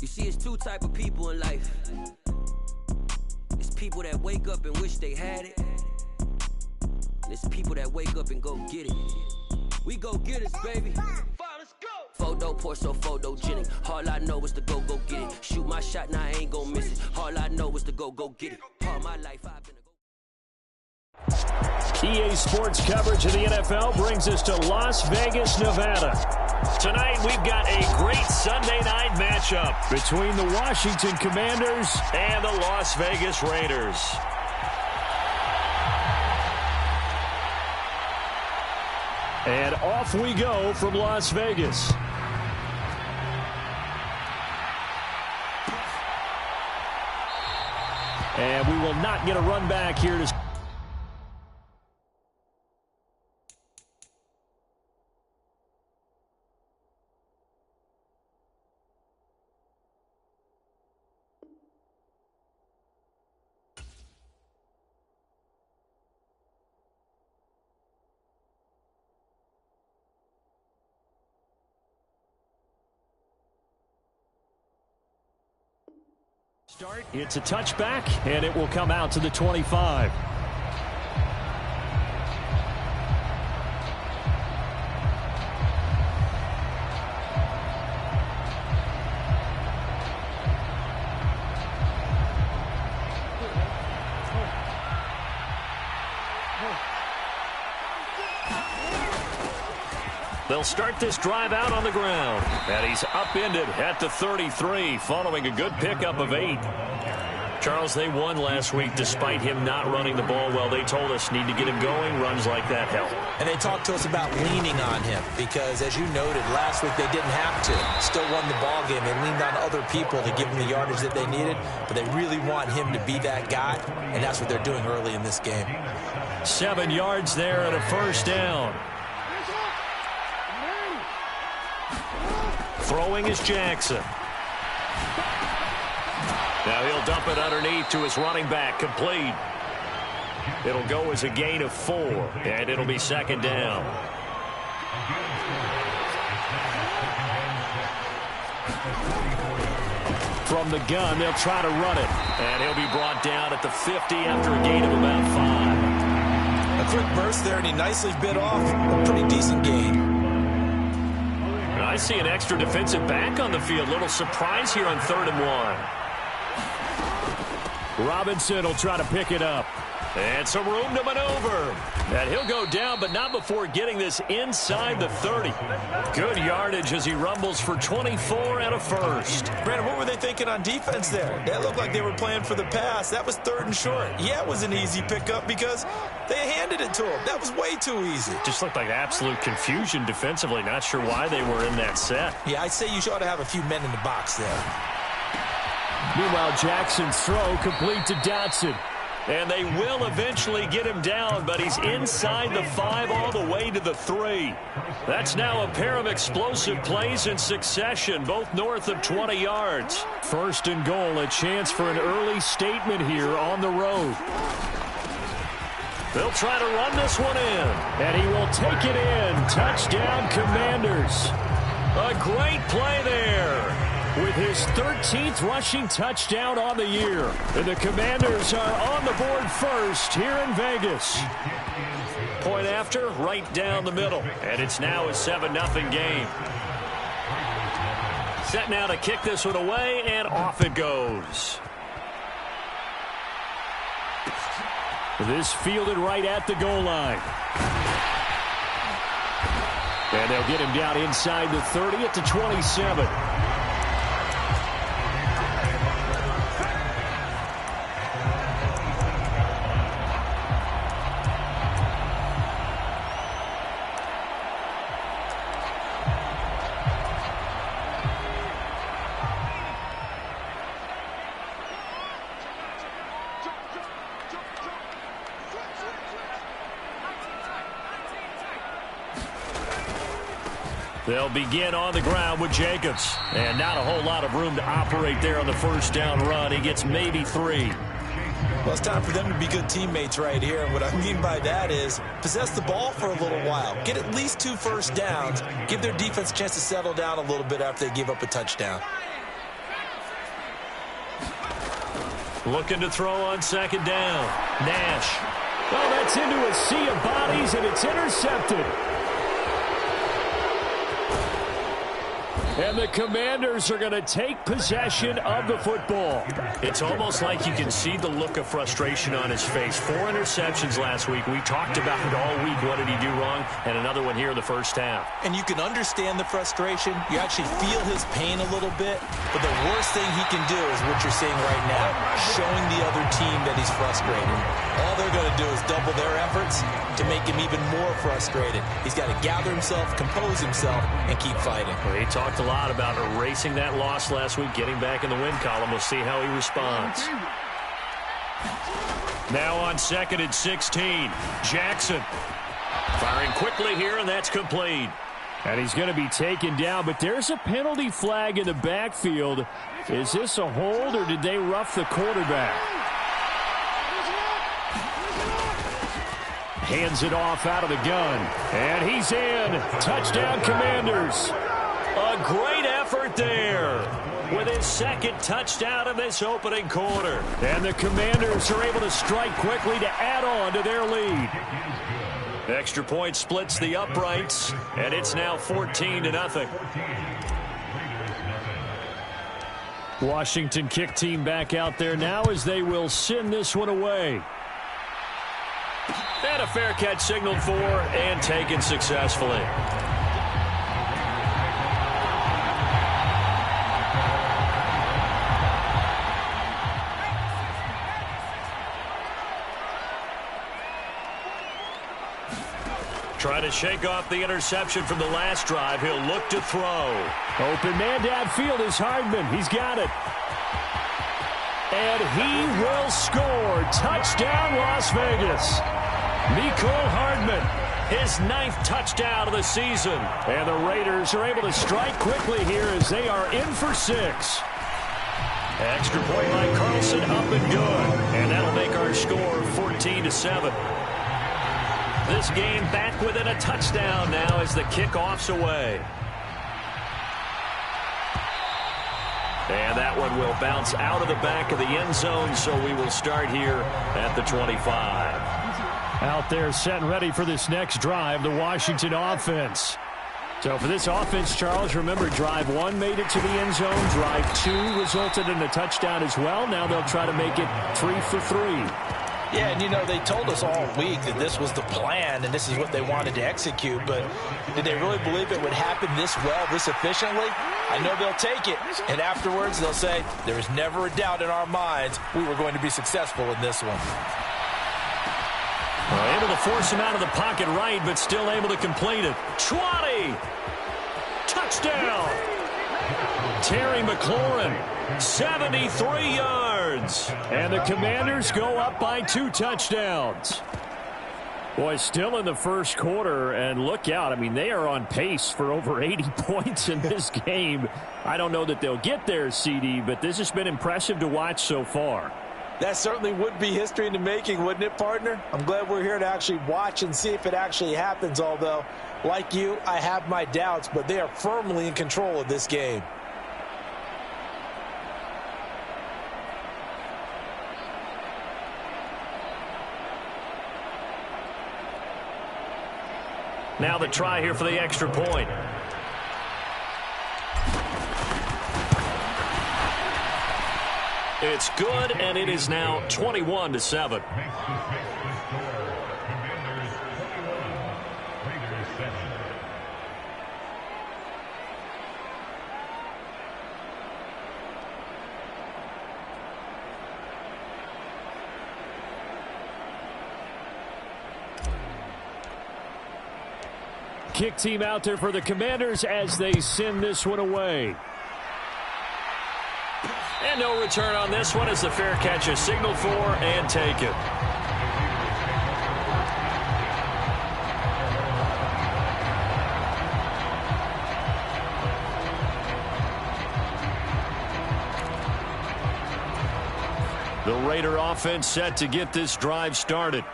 You see, it's two type of people in life. It's people that wake up and wish they had it. And it's people that wake up and go get it. We go get it, baby. Let's go. Photo poor, so photogenic. All I know is to go get it. Shoot my shot, now I ain't gon' miss it. All I know is to go get it. All my life I've been EA Sports coverage of the NFL brings us to Las Vegas, Nevada. Tonight, we've got a great Sunday night matchup between the Washington Commanders and the Las Vegas Raiders. And off we go from Las Vegas. And we will not get a run back here to... Start. It's a touchback, and it will come out to the 25. They'll start this drive out on the ground. And he's upended at the 33 following a good pickup of 8. Charles, they won last week despite him not running the ball well. They told us need to get him going. Runs like that help. And they talked to us about leaning on him because, as you noted, last week they didn't have to. Still won the ball game. They leaned on other people to give them the yardage that they needed, but they really want him to be that guy, and that's what they're doing early in this game. 7 yards there and a first down. Throwing is Jackson. Now he'll dump it underneath to his running back, complete. It'll go as a gain of 4, and it'll be second down. From the gun, they'll try to run it. And he'll be brought down at the 50 after a gain of about 5. A quick burst there, and he nicely bit off a pretty decent gain. I see an extra defensive back on the field. Little surprise here on 3rd and 1. Robinson will try to pick it up. And some room to maneuver. And he'll go down, but not before getting this inside the 30. Good yardage as he rumbles for 24 and a first. Brandon, what were they thinking on defense there? That looked like they were playing for the pass. That was 3rd and short. Yeah, it was an easy pickup because they handed it to him. That was way too easy. Just looked like absolute confusion defensively. Not sure why they were in that set. Yeah, I'd say you ought to have a few men in the box there. Meanwhile, Jackson's throw complete to Dotson. And they will eventually get him down, but he's inside the 5 all the way to the 3. That's now a pair of explosive plays in succession, both north of 20 yards. 1st and goal, a chance for an early statement here on the road. They'll try to run this one in, and he will take it in. Touchdown, Commanders. A great play there. With his 13th rushing touchdown on the year. And the Commanders are on the board first here in Vegas. Point after, right down the middle. And it's now a 7-0 game. Set now to kick this one away, and off it goes. This fielded right at the goal line. And they'll get him down inside the 30 at the 27. They'll begin on the ground with Jacobs. And not a whole lot of room to operate there on the first down run. He gets maybe 3. Well, it's time for them to be good teammates right here. And what I mean by that is possess the ball for a little while. Get at least 2 first downs. Give their defense a chance to settle down a little bit after they give up a touchdown. Looking to throw on second down. Nash. Oh, that's into a sea of bodies, and it's intercepted. And the Commanders are going to take possession of the football. It's almost like you can see the look of frustration on his face. 4 interceptions last week. We talked about it all week. What did he do wrong? And another one here in the first half. And you can understand the frustration. You actually feel his pain a little bit. But the worst thing he can do is what you're seeing right now, showing the other team that he's frustrated. All they're going to do is double their efforts to make him even more frustrated. He's got to gather himself, compose himself, and keep fighting. Well, he talked a lot about erasing that loss last week, getting back in the win column. We'll see how he responds. Now on 2nd and 16. Jackson. Firing quickly here, and that's complete. And he's going to be taken down, but there's a penalty flag in the backfield. Is this a hold, or did they rough the quarterback? Hands it off out of the gun. And he's in. Touchdown, Commanders. A great effort there with his 2nd touchdown of this opening quarter. And the Commanders are able to strike quickly to add on to their lead. Extra point splits the uprights, and it's now 14-0. Washington kick team back out there now as they will send this one away. And a fair catch signaled for and taken successfully. Trying to shake off the interception from the last drive. He'll look to throw. Open man downfield is Hardman. He's got it. And he will score. Touchdown, Las Vegas. Mecole Hardman, his 9th touchdown of the season. And the Raiders are able to strike quickly here as they are in for 6. Extra point by Carlson, up and good. And that'll make our score 14-7. This game back within a touchdown now as the kickoff's away. And that one will bounce out of the back of the end zone, so we will start here at the 25. Out there set and ready for this next drive, the Washington offense. So for this offense, Charles, remember drive 1 made it to the end zone. Drive 2 resulted in a touchdown as well. Now they'll try to make it 3 for 3. Yeah, and you know, they told us all week that this was the plan and this is what they wanted to execute, but did they really believe it would happen this well, this efficiently? I know they'll take it, and afterwards they'll say, there was never a doubt in our minds we were going to be successful in this one. Able to force him out of the pocket right, but still able to complete it. 20! Touchdown! Terry McLaurin, 73 yards. And the Commanders go up by 2 touchdowns. Boy, still in the first quarter, and look out. I mean, they are on pace for over 80 points in this game. I don't know that they'll get there, CD, but this has been impressive to watch so far. That certainly would be history in the making, wouldn't it, partner? I'm glad we're here to actually watch and see if it actually happens, although, like you, I have my doubts, but they are firmly in control of this game. Now the try here for the extra point. It's good, and it is now 21-7. Kick team out there for the Commanders as they send this one away. And no return on this one as the fair catch is signaled for and taken. The Raider offense set to get this drive started.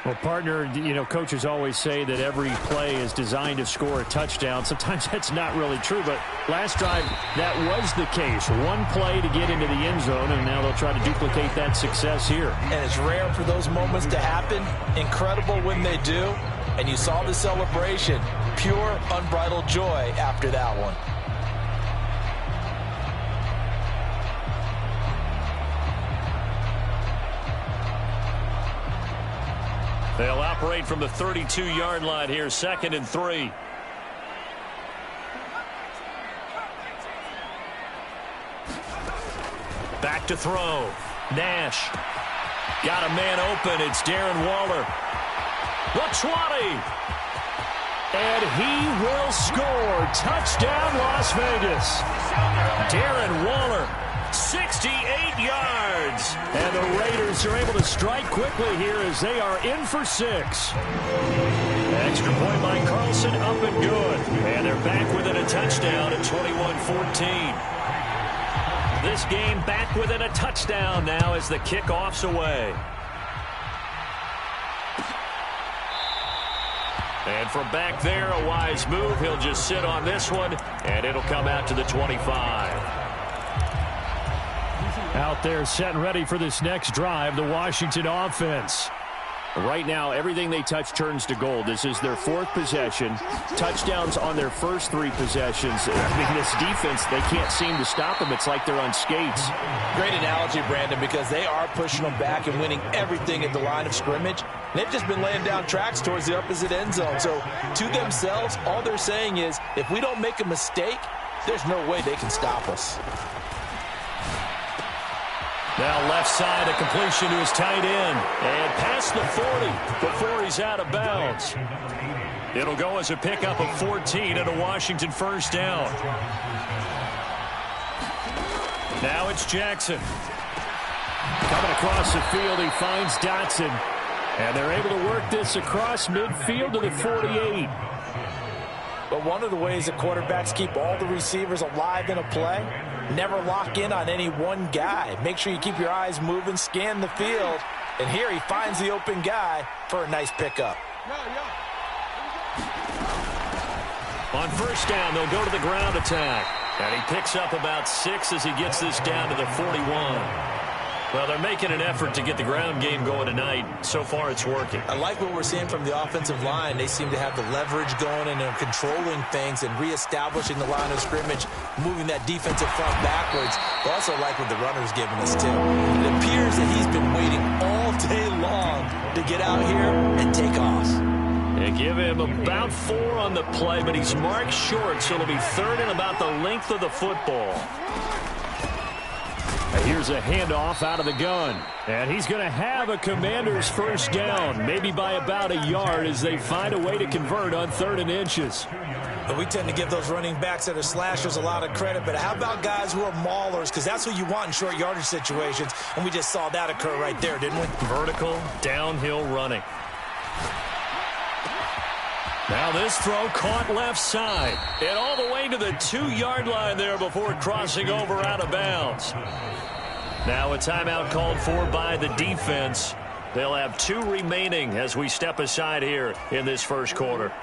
Well, partner, coaches always say that every play is designed to score a touchdown. Sometimes that's not really true, but last drive, that was the case. One play to get into the end zone, and now they'll try to duplicate that success here. And it's rare for those moments to happen. Incredible when they do. And you saw the celebration. Pure, unbridled joy after that one. They'll operate from the 32-yard line here, 2nd and 3. Back to throw. Nash. Got a man open. It's Darren Waller. The 20. And he will score. Touchdown, Las Vegas. Darren Waller. 68 yards. And the Raiders are able to strike quickly here as they are in for 6. Extra point by Carlson, up and good. And they're back within a touchdown at 21-14. This game back within a touchdown now as the kickoff's away. And from back there, a wise move. He'll just sit on this one, and it'll come out to the 25. Out there set and ready for this next drive, the Washington offense. Right now, everything they touch turns to gold. This is their 4th possession. Touchdowns on their first 3 possessions. I mean, this defense, they can't seem to stop them. It's like they're on skates. Great analogy, Brandon, because they are pushing them back and winning everything at the line of scrimmage. They've just been laying down tracks towards the opposite end zone. So to themselves, all they're saying is, if we don't make a mistake, there's no way they can stop us. Now left side, a completion to his tight end. And past the 40 before he's out of bounds. It'll go as a pickup of 14 and a Washington first down. Now it's Jackson. Coming across the field, he finds Dotson. And they're able to work this across midfield to the 48. But one of the ways that quarterbacks keep all the receivers alive in a play, never lock in on any one guy. Make sure you keep your eyes moving, scan the field. And here he finds the open guy for a nice pickup. On first down, they'll go to the ground attack. And he picks up about 6 as he gets this down to the 41. Well, they're making an effort to get the ground game going tonight. So far, it's working. I like what we're seeing from the offensive line. They seem to have the leverage going and they're controlling things and reestablishing the line of scrimmage, moving that defensive front backwards. I also like what the runner's giving us, too. It appears that he's been waiting all day long to get out here and take off. They give him about 4 on the play, but he's marked short, so it'll be 3rd and about the length of the football. Here's a handoff out of the gun. And he's going to have a Commander's first down, maybe by about a yard as they find a way to convert on 3rd and inches. But we tend to give those running backs that are slashers a lot of credit. But how about guys who are maulers? Because that's what you want in short yardage situations. And we just saw that occur right there, didn't we? Vertical, downhill running. Now this throw caught left side. And all the way to the 2-yard line there before crossing over out of bounds. Now a timeout called for by the defense. They'll have 2 remaining as we step aside here in this first quarter.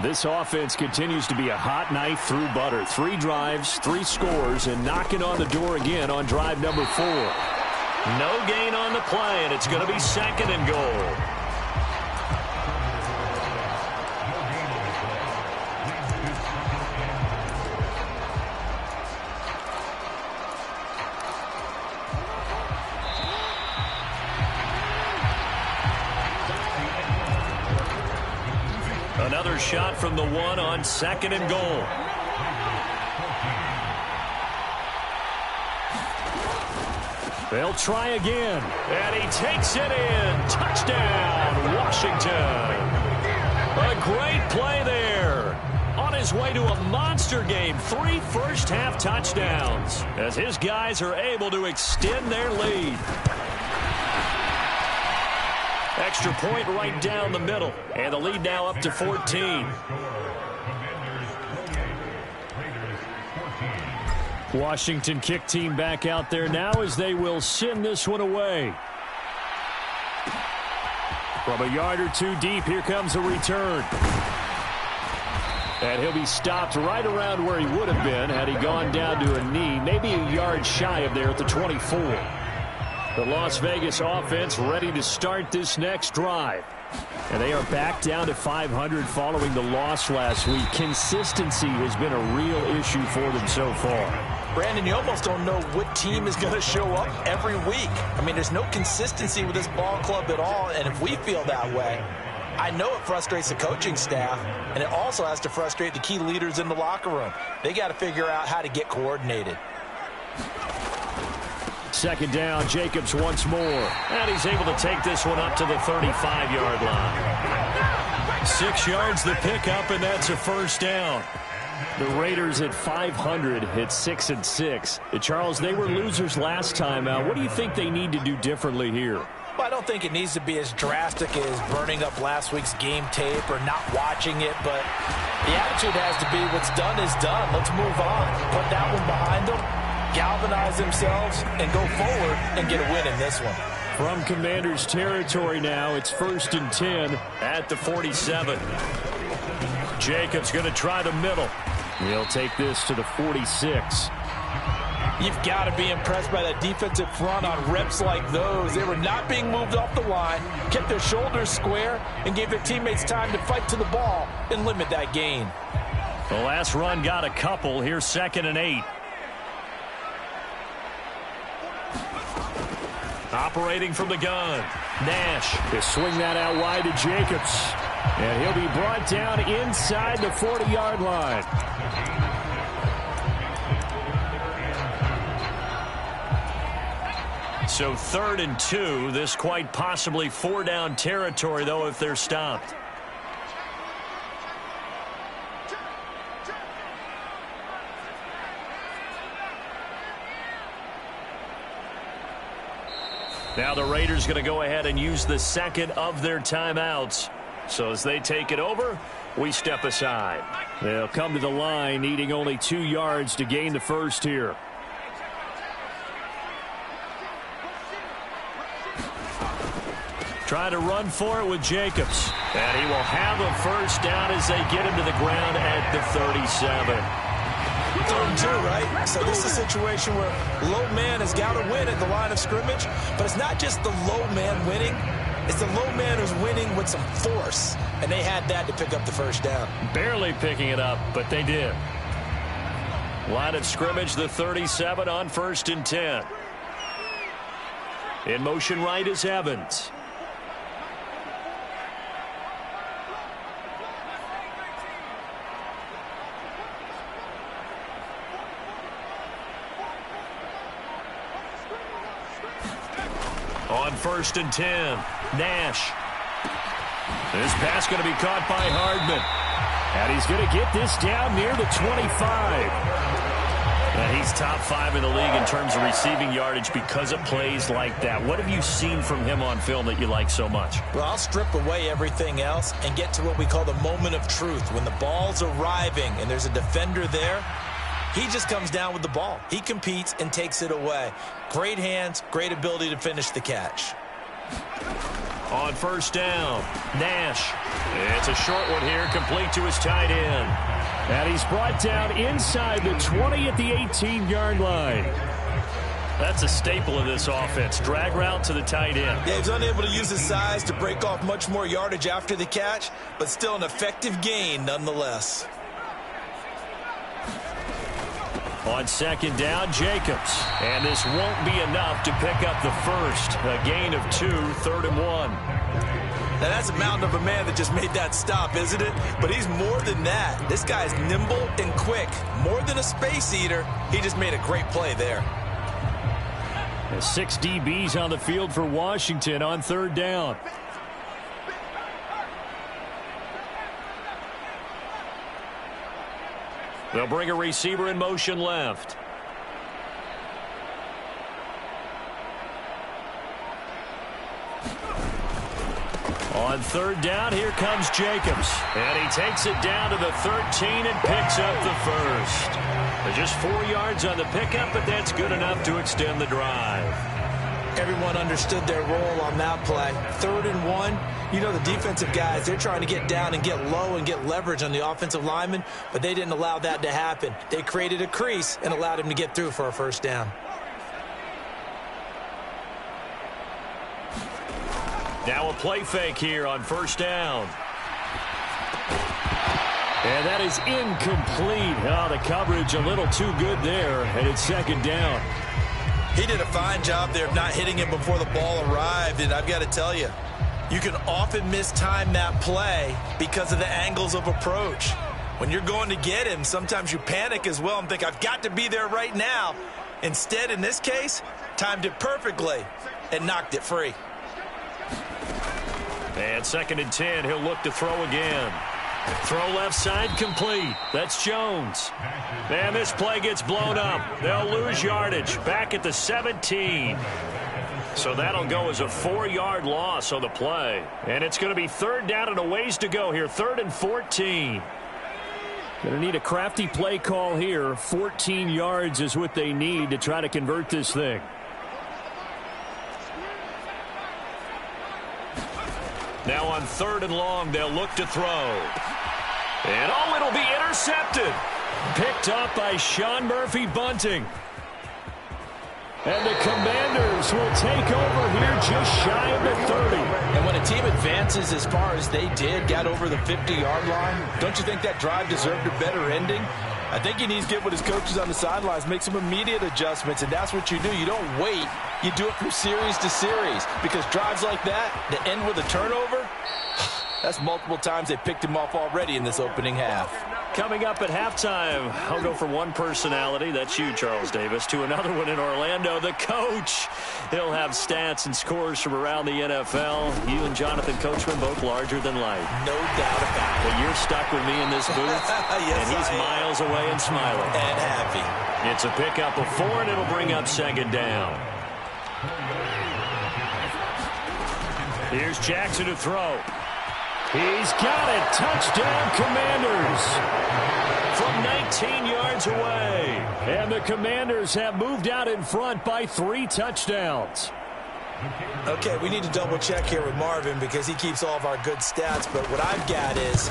This offense continues to be a hot knife through butter. 3 drives, 3 scores, and knocking on the door again on drive number 4. No gain on the play, and it's going to be 2nd and goal. Another shot from the 1 on 2nd and goal. They'll try again. And he takes it in. Touchdown, Washington. A great play there. On his way to a monster game. 3 first-half touchdowns as his guys are able to extend their lead. Extra point right down the middle. And the lead now up to 14. Washington kick team back out there now as they will send this one away. From a yard or two deep, here comes a return. And he'll be stopped right around where he would have been had he gone down to a knee, maybe a yard shy of there at the 24. The Las Vegas offense ready to start this next drive. And they are back down to 500 following the loss last week. Consistency has been a real issue for them so far. Brandon, you almost don't know what team is going to show up every week. I mean, there's no consistency with this ball club at all, and if we feel that way, I know it frustrates the coaching staff, and it also has to frustrate the key leaders in the locker room. They got to figure out how to get coordinated. Second down, Jacobs once more. And he's able to take this one up to the 35-yard line. 6 yards the pickup, and that's a first down. The Raiders at 500 hit 6-6. Charles, they were losers last time out. What do you think they need to do differently here? Well, I don't think it needs to be as drastic as burning up last week's game tape or not watching it, but the attitude has to be what's done is done. Let's move on. Put that one behind them, galvanize themselves, and go forward and get a win in this one. From Commanders territory now, it's 1st and 10 at the 47. Jacobs going to try the middle. He'll take this to the 46. You've got to be impressed by that defensive front on reps like those. They were not being moved off the line, kept their shoulders square, and gave their teammates time to fight to the ball and limit that gain. The last run got a couple. Here's 2nd and 8. Operating from the gun. Nash will swing that out wide to Jacobs. And he'll be brought down inside the 40-yard line. So 3rd and 2. This quite possibly 4-down territory, though, if they're stopped. Now the Raiders going to go ahead and use the second of their timeouts. So as they take it over, we step aside. They'll come to the line needing only 2 yards to gain the first here. Try to run for it with Jacobs. And he will have a first down as they get him to the ground at the 37. 3rd and 2, right? So this is a situation where low man has got to win at the line of scrimmage, but it's not just the low man winning. It's the low man who's winning with some force, and they had that to pick up the first down. Barely picking it up, but they did. Line of scrimmage, the 37 on 1st and 10. In motion right is Evans. On 1st and 10, Nash. This pass going to be caught by Hardman. And he's going to get this down near the 25. And he's top 5 in the league in terms of receiving yardage because of plays like that. What have you seen from him on film that you like so much? Well, I'll strip away everything else and get to what we call the moment of truth. When the ball's arriving and there's a defender there, he just comes down with the ball. He competes and takes it away. Great hands, great ability to finish the catch. On 1st down, Nash. It's a short one here, complete to his tight end. And he's brought down inside the 20 at the 18-yard line. That's a staple of this offense. Drag route to the tight end. Yeah, he's unable to use his size to break off much more yardage after the catch, but still an effective gain nonetheless. On 2nd down, Jacobs. And this won't be enough to pick up the first. A gain of 2, 3rd and 1. Now, that's a mountain of a man that just made that stop, isn't it? But he's more than that. This guy's nimble and quick. More than a space eater, he just made a great play there. 6 DBs on the field for Washington on 3rd down. They'll bring a receiver in motion left. On 3rd down, here comes Jacobs. And he takes it down to the 13 and picks up the first. Just 4 yards on the pickup, but that's good enough to extend the drive. Everyone understood their role on that play. 3rd and 1. You know the defensive guys, they're trying to get down and get low and get leverage on the offensive lineman, but they didn't allow that to happen. They created a crease and allowed him to get through for a first down. Now a play fake here on first down. And that is incomplete. Oh, the coverage a little too good there, and it's 2nd down. He did a fine job there of not hitting him before the ball arrived, and I've got to tell you, you can often mistime that play because of the angles of approach. When you're going to get him, sometimes you panic as well and think, I've got to be there right now. Instead, in this case, timed it perfectly and knocked it free. And 2nd and 10, he'll look to throw again. Throw left side complete. That's Jones. And this play gets blown up. They'll lose yardage back at the 17. So that'll go as a 4-yard loss on the play. And it's going to be 3rd down and a ways to go here. 3rd and 14. Going to need a crafty play call here. 14 yards is what they need to try to convert this thing. Now on 3rd and long, they'll look to throw. And oh, it'll be intercepted. Picked up by Sean Murphy-Bunting. And the Commanders will take over here just shy of the 30. And when a team advances as far as they did, got over the 50-yard line, don't you think that drive deserved a better ending? I think he needs to get with his coaches on the sidelines, make some immediate adjustments, and that's what you do. You don't wait. You do it from series to series, because drives like that, that end with a turnover, that's multiple times they picked him off already in this opening half. Coming up at halftime, I'll go from one personality, that's you, Charles Davis, to another one in Orlando, the coach. He'll have stats and scores from around the NFL. You and Jonathan Coachman both larger than life. No doubt about it. But you're stuck with me in this booth, yes, and he's miles away and smiling. And happy. It's a pickup of 4, and it'll bring up 2nd down. Here's Jackson to throw. He's got it. Touchdown, Commanders. From 19 yards away. And the Commanders have moved out in front by 3 touchdowns. Okay, we need to double check here with Marvin because he keeps all of our good stats. But what I've got is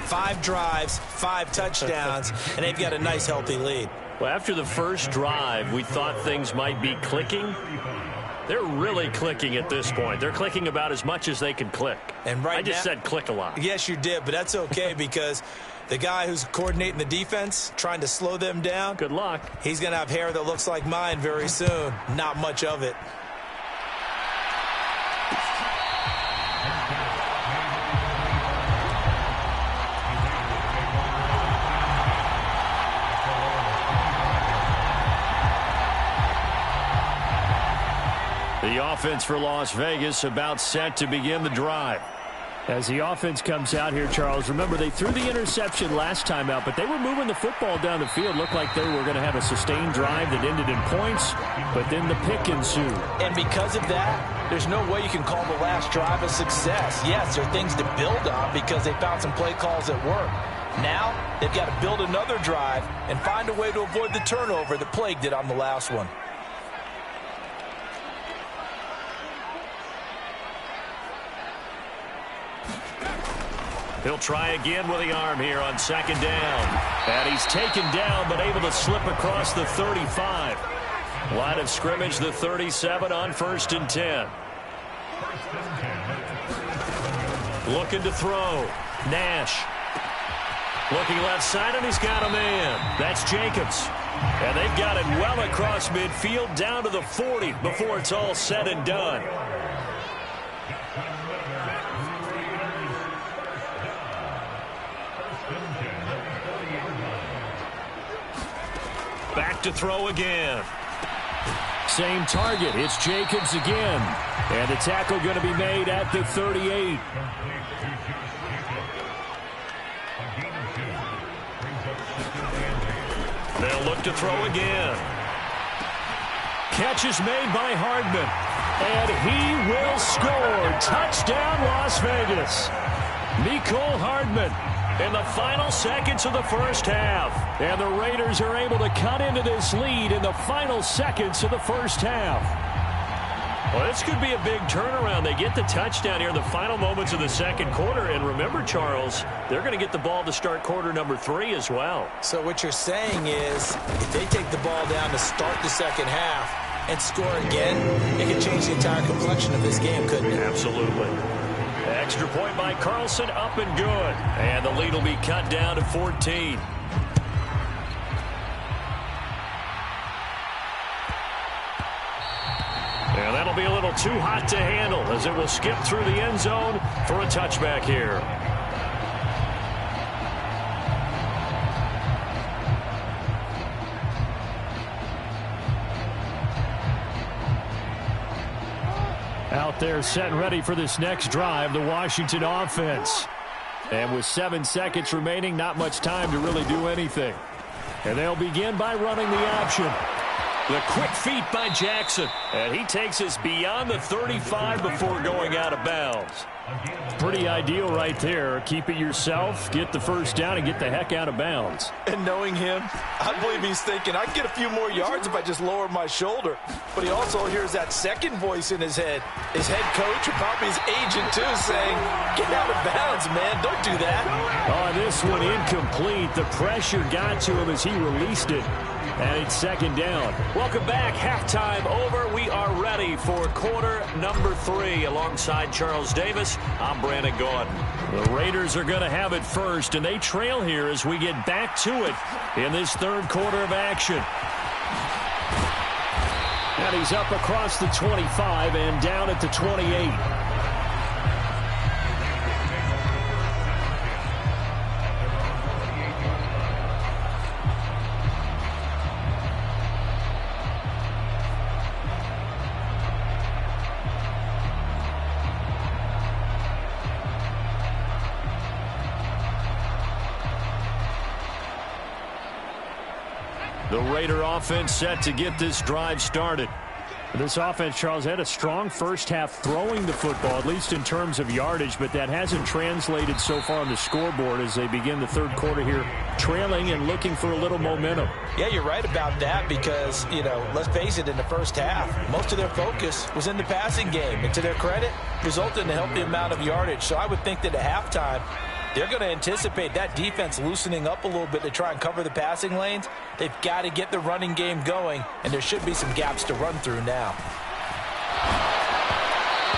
5 drives, 5 touchdowns, and they've got a nice, healthy lead. Well, after the first drive, we thought things might be clicking. They're really clicking at this point. They're clicking about as much as they can click. And right I just said click a lot. Yes, you did, but that's okay because the guy who's coordinating the defense, trying to slow them down. Good luck. He's going to have hair that looks like mine very soon. Not much of it. The offense for Las Vegas about set to begin the drive. As the offense comes out here, Charles, remember they threw the interception last time out, but they were moving the football down the field. Looked like they were going to have a sustained drive that ended in points, but then the pick ensued. And because of that, there's no way you can call the last drive a success. Yes, there are things to build on because they found some play calls that work. Now, they've got to build another drive and find a way to avoid the turnover that plagued it on the last one. He'll try again with the arm here on 2nd down. And he's taken down but able to slip across the 35. Line of scrimmage, the 37 on 1st and 10. Looking to throw. Nash. Looking left side, and he's got a man. That's Jacobs. And they've got it well across midfield down to the 40 before it's all said and done. Back to throw again. Same target. It's Jacobs again. And the tackle going to be made at the 38. They'll look to throw again. Catch is made by Hardman. And he will score. Touchdown, Las Vegas. Mecole Hardman in the final seconds of the first half. And the Raiders are able to cut into this lead in the final seconds of the first half. Well, this could be a big turnaround. They get the touchdown here in the final moments of the second quarter. And remember, Charles, they're going to get the ball to start quarter number 3 as well. So what you're saying is if they take the ball down to start the second half and score again, it could change the entire complexion of this game, couldn't it? Absolutely. Extra point by Carlson, up and good. And the lead will be cut down to 14. And that'll be a little too hot to handle as it will skip through the end zone for a touchback here. Out there set and ready for this next drive, the Washington offense. And with 7 seconds remaining, not much time to really do anything. And they'll begin by running the option. The quick feet by Jackson. And he takes us beyond the 35 before going out of bounds. Pretty ideal right there. Keep it yourself, get the first down, and get the heck out of bounds. And knowing him, I believe he's thinking, I can get a few more yards if I just lower my shoulder. But he also hears that second voice in his head. His head coach, or probably his agent too, saying, get out of bounds, man. Don't do that. Oh, this one incomplete. The pressure got to him as he released it. And it's second down. Welcome back. Halftime over. We are ready for quarter number 3. Alongside Charles Davis, I'm Brandon Gaudin. The Raiders are going to have it first, and they trail here as we get back to it in this third quarter of action. And he's up across the 25 and down at the 28. The Raider offense set to get this drive started. This offense, Charles, had a strong first half throwing the football, at least in terms of yardage, but that hasn't translated so far on the scoreboard as they begin the third quarter here, trailing and looking for a little momentum. Yeah, you're right about that because, let's face it, in the first half, most of their focus was in the passing game. And to their credit, resulted in a healthy amount of yardage. So I would think that at halftime, they're going to anticipate that defense loosening up a little bit to try and cover the passing lanes. They've got to get the running game going, and there should be some gaps to run through now.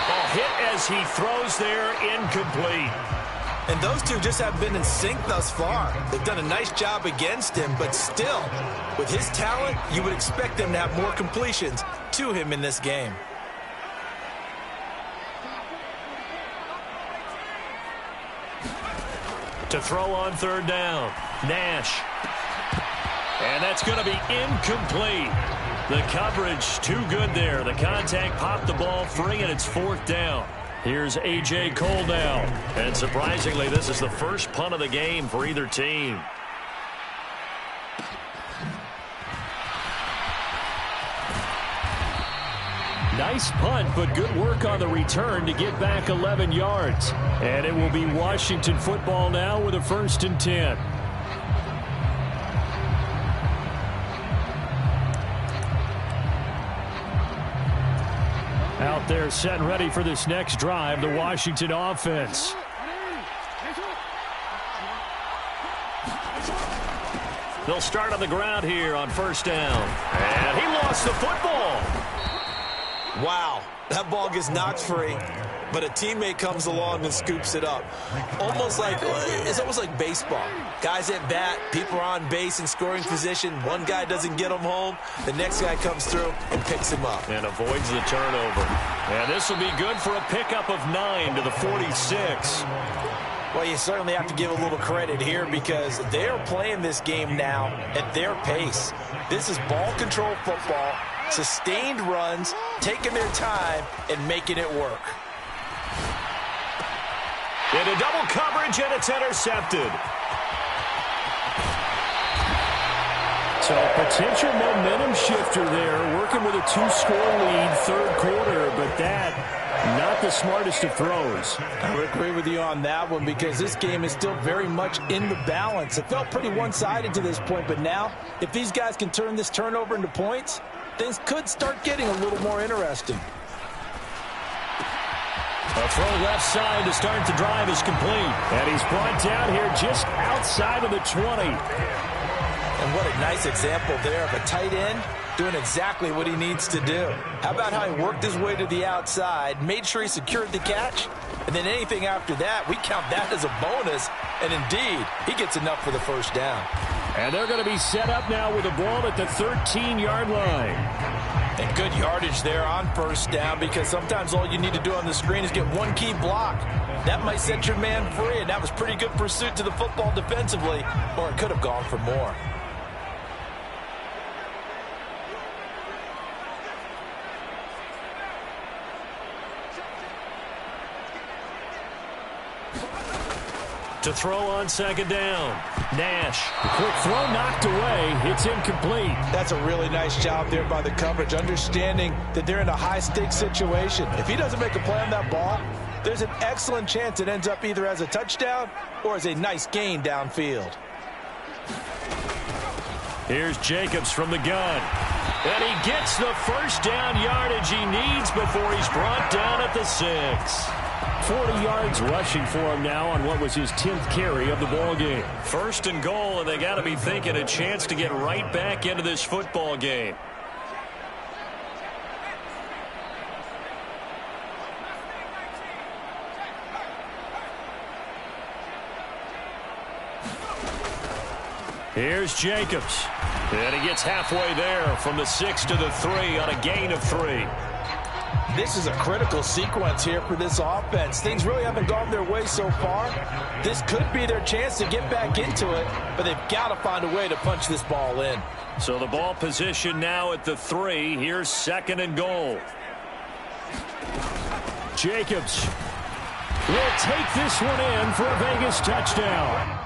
Ball hit as he throws there, incomplete. And those two just have been in sync thus far. They've done a nice job against him, but still, with his talent, you would expect them to have more completions to him in this game. To throw on third down, Nash. And that's going to be incomplete. The coverage too good there. The contact popped the ball free, and it's fourth down. Here's A.J. Cole now. And surprisingly, this is the first punt of the game for either team. Nice punt, but good work on the return to get back 11 yards. And it will be Washington football now with a 1st and 10. Out there set and ready for this next drive, the Washington offense. They'll start on the ground here on first down. And he lost the football. Wow, that ball gets knocked free, but a teammate comes along and scoops it up. It's almost like baseball. Guys at bat, people are on base in scoring position. One guy doesn't get him home. The next guy comes through and picks him up. And avoids the turnover. And this will be good for a pickup of 9 to the 46. Well, you certainly have to give a little credit here because they are playing this game now at their pace. This is ball control football, sustained runs, taking their time, and making it work. Into double coverage, and it's intercepted. So potential momentum shifter there, working with a 2-score lead, third quarter, but that Not the smartest of throws. I would agree with you on that one because this game is still very much in the balance. It felt pretty one-sided to this point, but now if these guys can turn this turnover into points, things could start getting a little more interesting. A throw left side to start the drive is complete. And he's brought down here just outside of the 20. And what a nice example there of a tight end doing exactly what he needs to do. How about how he worked his way to the outside, made sure he secured the catch, and then anything after that, we count that as a bonus. And indeed, he gets enough for the first down. And they're going to be set up now with a ball at the 13-yard line. And good yardage there on first down because sometimes all you need to do on the screen is get one key block. That might set your man free, and that was pretty good pursuit to the football defensively, or it could have gone for more. To throw on second down. Nash. The quick throw knocked away. It's incomplete. That's a really nice job there by the coverage, understanding that they're in a high-stakes situation. If he doesn't make a play on that ball, there's an excellent chance it ends up either as a touchdown or as a nice gain downfield. Here's Jacobs from the gun. And he gets the first down yardage he needs before he's brought down at the 6. 40 yards rushing for him now on what was his 10th carry of the ball game. First and goal, and they got to be thinking a chance to get right back into this football game. Here's Jacobs. And he gets halfway there from the 6 to the 3 on a gain of 3. This is a critical sequence here for this offense. Things really haven't gone their way so far. This could be their chance to get back into it, but they've got to find a way to punch this ball in. So the ball position now at the 3. Here's second and goal. Jacobs will take this one in for a Vegas touchdown.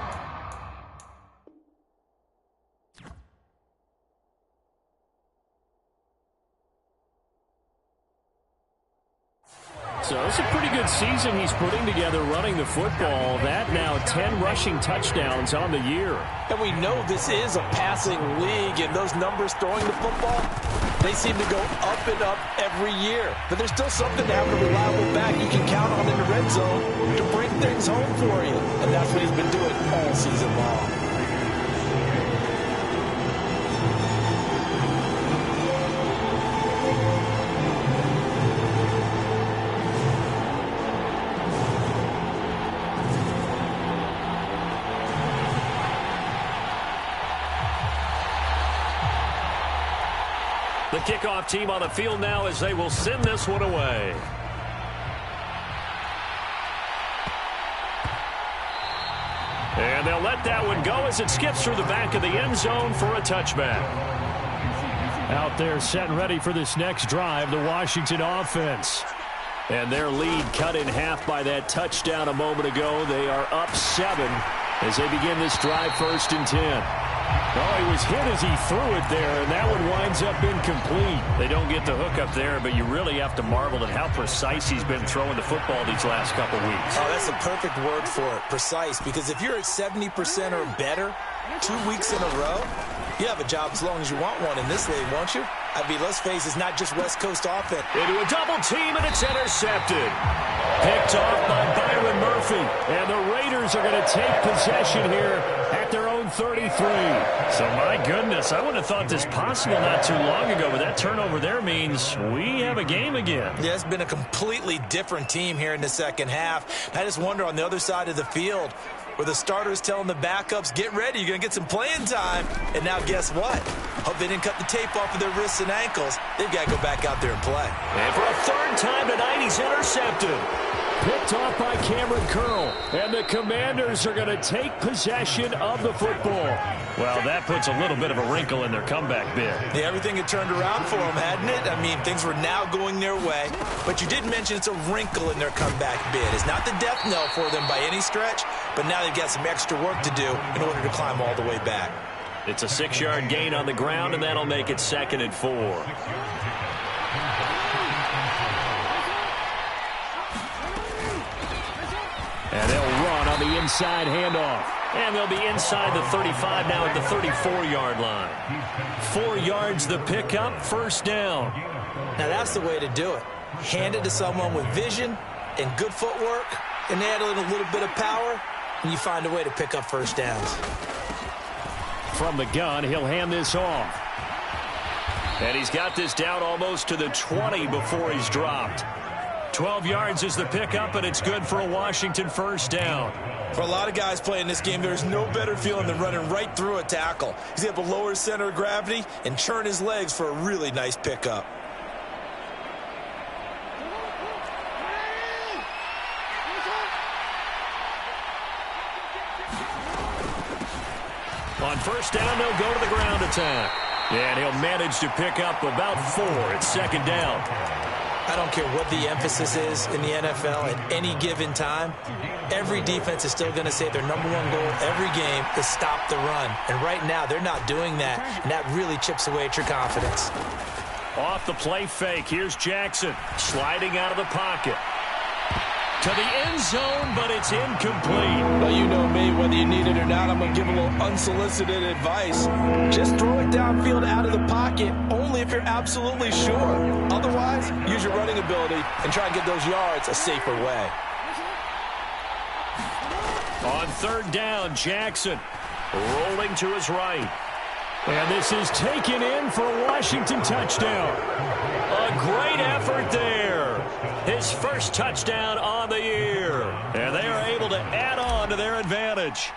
So it's a pretty good season he's putting together running the football. That now 10 rushing touchdowns on the year. And we know this is a passing league, and those numbers throwing the football, they seem to go up and up every year. But there's still something to have a reliable back you can count on in the red zone to bring things home for you. And that's what he's been doing all season long. The kickoff team on the field now as they will send this one away. And they'll let that one go as it skips through the back of the end zone for a touchback. Out there set and ready for this next drive, the Washington offense. And their lead cut in half by that touchdown a moment ago. They are up 7 as they begin this drive, 1st and 10. Oh, he was hit as he threw it there, and that one winds up incomplete. They don't get the hook up there, but you really have to marvel at how precise he's been throwing the football these last couple weeks. Oh, that's a perfect word for it, precise, because if you're at 70% or better 2 weeks in a row, you have a job as long as you want one in this league, won't you? I mean, let's face it, it's not just West Coast offense. Into a double team, and it's intercepted. Picked off by Byron Murphy. And the Raiders are going to take possession here at their own 33. So, my goodness, I wouldn't have thought this possible not too long ago, but that turnover there means we have a game again. Yeah, it's been a completely different team here in the second half. I just wonder on the other side of the field, where the starters telling the backups, get ready, you're going to get some playing time. And now guess what? Hope they didn't cut the tape off of their wrists and ankles. They've got to go back out there and play. And for a third time tonight, he's intercepted. Picked off by Cameron Curl. And the Commanders are going to take possession of the football. Well, that puts a little bit of a wrinkle in their comeback bid. Yeah, everything had turned around for them, hadn't it? I mean, things were now going their way. But you did mention it's a wrinkle in their comeback bid. It's not the death knell for them by any stretch, but now they've got some extra work to do in order to climb all the way back. It's a 6-yard gain on the ground, and that'll make it 2nd and 4. And they'll run on the inside handoff. And they'll be inside the 35 now at the 34-yard line. 4 yards the pickup, first down. Now that's the way to do it. Hand it to someone with vision and good footwork, and add in a little bit of power, and you find a way to pick up first downs. From the gun, he'll hand this off. And he's got this down almost to the 20 before he's dropped. 12 yards is the pickup, and it's good for a Washington first down. For a lot of guys playing this game, there's no better feeling than running right through a tackle. He's able to lower his center of gravity and churn his legs for a really nice pickup. On first down, they'll go to the ground attack. And he'll manage to pick up about 4 at second down. I don't care what the emphasis is in the NFL at any given time. Every defense is still going to say their number one goal every game is stop the run. And right now, they're not doing that, and that really chips away at your confidence. Off the play fake, here's Jackson sliding out of the pocket. To the end zone, but it's incomplete. Well, you know me, whether you need it or not, I'm going to give a little unsolicited advice. Just throw it downfield out of the pocket, only if you're absolutely sure. Otherwise, use your running ability and try and get those yards a safer way. On third down, Jackson rolling to his right. And this is taken in for a Washington touchdown. A great effort there. His first touchdown on the year. And they are able to add on to their advantage.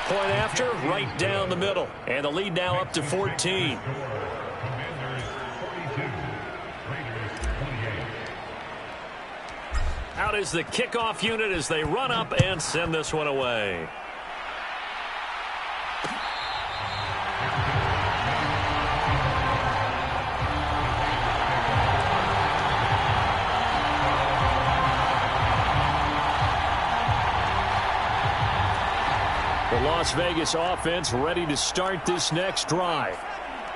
Point after, right down the middle. And the lead now up to 14. Out is the kickoff unit as they run up and send this one away. The Las Vegas offense ready to start this next drive.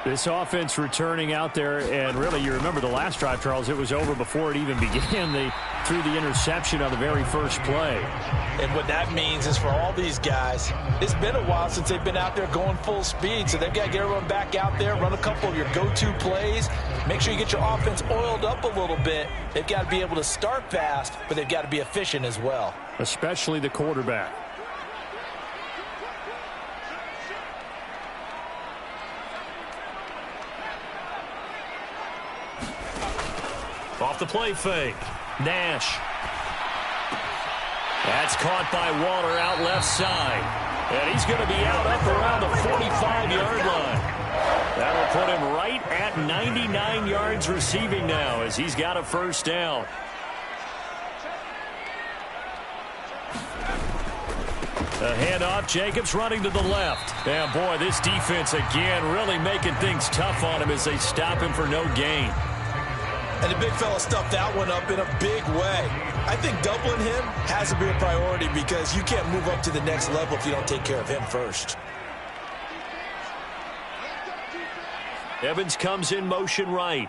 This offense returning out there, and really, you remember the last drive, Charles, it was over before it even began. They threw the interception on the very first play. And what that means is for all these guys, it's been a while since they've been out there going full speed, so they've got to get everyone back out there, run a couple of your go-to plays, make sure you get your offense oiled up a little bit. They've got to be able to start fast, but they've got to be efficient as well. Especially the quarterback. Off the play fake. Nash. That's caught by Waller out left side. And he's going to be out up around the 45-yard line. That'll put him right at 99 yards receiving now as he's got a first down. A handoff, Jacobs running to the left. And boy, this defense again really making things tough on him as they stop him for no gain. And the big fella stuffed that one up in a big way. I think doubling him has to be a priority because you can't move up to the next level if you don't take care of him first. Evans comes in motion right.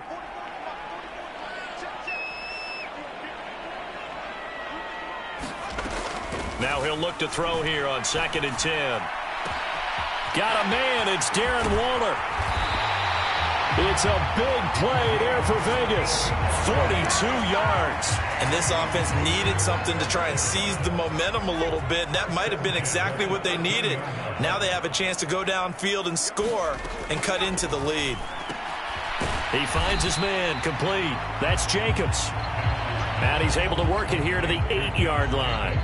Now he'll look to throw here on 2nd and 10. Got a man. It's Darren Waller. It's a big play there for Vegas. 42 yards. And this offense needed something to try and seize the momentum a little bit, and that might have been exactly what they needed. Now they have a chance to go downfield and score and cut into the lead. He finds his man complete. That's Jacobs. And he's able to work it here to the 8-yard line.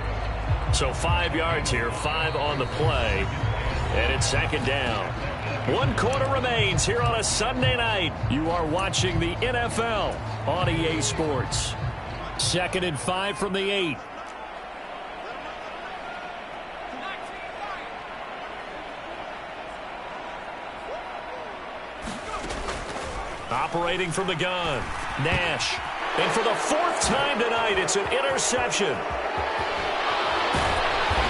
So 5 yards here, 5 on the play. And it's 2nd down. 1 quarter remains here on a Sunday night. You are watching the NFL on EA Sports. 2nd and 5 from the 8. Operating from the gun, Nash. And for the 4th time tonight, it's an interception.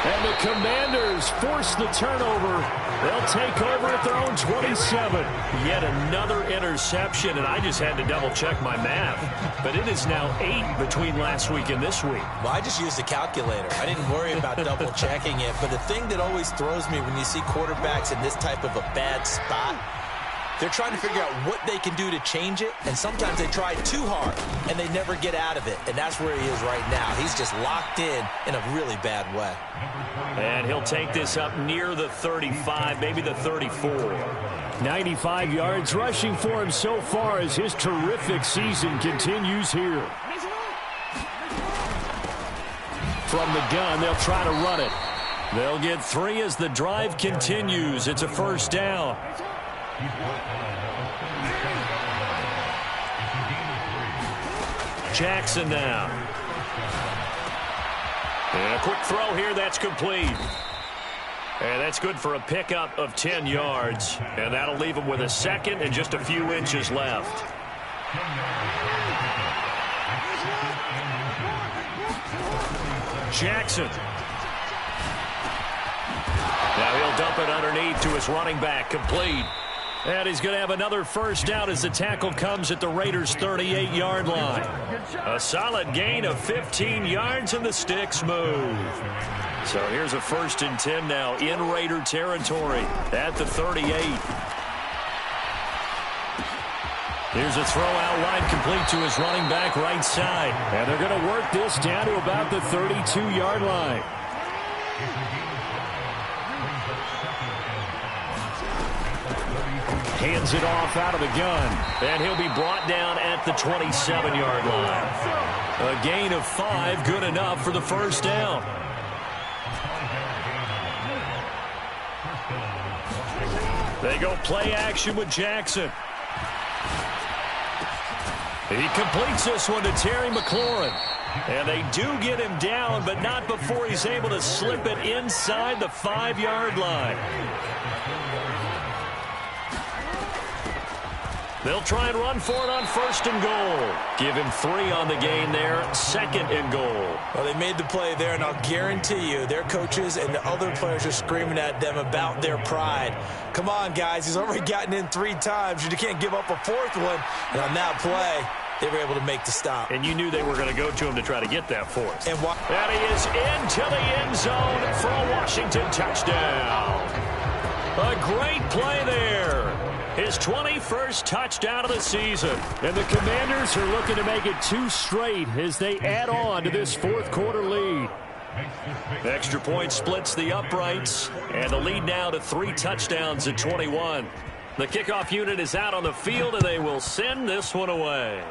And the Commanders force the turnover. They'll take over at their own 27. Yet another interception, and I just had to double-check my math. But it is now 8 between last week and this week. Well, I just used a calculator. I didn't worry about double-checking it. But the thing that always throws me when you see quarterbacks in this type of a bad spot, they're trying to figure out what they can do to change it, and sometimes they try too hard, and they never get out of it, and that's where he is right now. He's just locked in a really bad way. And he'll take this up near the 35, maybe the 34. 95 yards rushing for him so far as his terrific season continues here. From the gun, they'll try to run it. They'll get 3 as the drive continues. It's a first down. Jackson now. And a quick throw here, that's complete. And that's good for a pickup of 10 yards. And that'll leave him with a second and just a few inches left. Jackson. Now he'll dump it underneath to his running back, complete. And he's going to have another first down as the tackle comes at the Raiders' 38-yard line. A solid gain of 15 yards and the sticks move. So here's a 1st and 10 now in Raider territory at the 38. Here's a throw out wide complete to his running back right side. And they're going to work this down to about the 32-yard line. Hands it off out of the gun. And he'll be brought down at the 27-yard line. A gain of 5, good enough for the first down. They go play action with Jackson. He completes this one to Terry McLaurin. And they do get him down, but not before he's able to slip it inside the 5-yard line. They'll try and run for it on 1st and goal. Give him 3 on the gain there, 2nd and goal. Well, they made the play there, and I'll guarantee you their coaches and the other players are screaming at them about their pride. Come on, guys. He's already gotten in 3 times. You can't give up a 4th one. And on that play, they were able to make the stop. And you knew they were going to go to him to try to get that 4th. And he is into the end zone for a Washington touchdown. A great play there. His 21st touchdown of the season. And the Commanders are looking to make it 2 straight as they add on to this 4th quarter lead. Extra point splits the uprights, and the lead now to 3 touchdowns at 21. The kickoff unit is out on the field, and they will send this one away.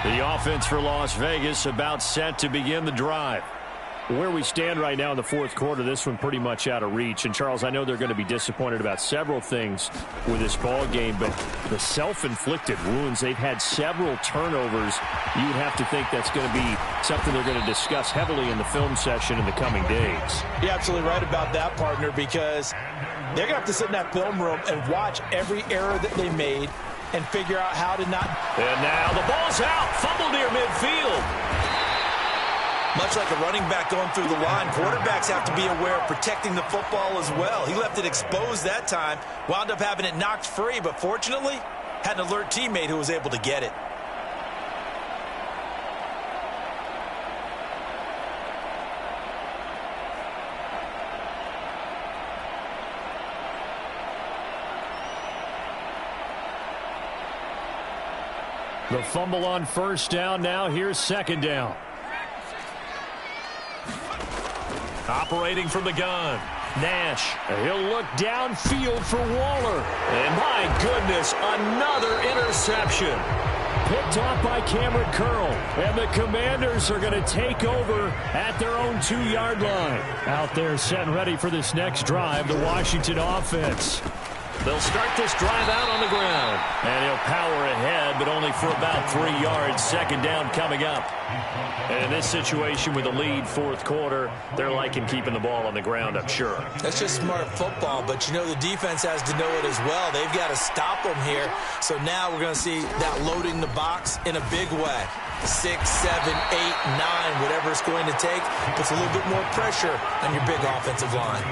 The offense for Las Vegas about set to begin the drive. Where we stand right now in the 4th quarter, this one pretty much out of reach. And, Charles, I know they're going to be disappointed about several things with this ball game, but the self-inflicted wounds, they've had several turnovers. You would have to think that's going to be something they're going to discuss heavily in the film session in the coming days. You're absolutely right about that, partner, because they're going to have to sit in that film room and watch every error that they made and figure out how to not. And now the ball's out, fumbled near midfield. Much like a running back going through the line, quarterbacks have to be aware of protecting the football as well. He left it exposed that time, wound up having it knocked free, but fortunately had an alert teammate who was able to get it. The fumble on 1st down. Now here's 2nd down. Operating from the gun, Nash. He'll look downfield for Waller. And my goodness, another interception. Picked off by Cameron Curl. And the Commanders are going to take over at their own 2-yard line. Out there set and ready for this next drive, the Washington offense. They'll start this drive out on the ground. And he'll power ahead, but only for about 3 yards. Second down coming up. And in this situation with the lead fourth quarter, they're liking keeping the ball on the ground, I'm sure. That's just smart football, but you know the defense has to know it as well. They've got to stop them here. So now we're going to see that loading the box in a big way. 6, 7, 8, 9, whatever it's going to take, puts a little bit more pressure on your big offensive line.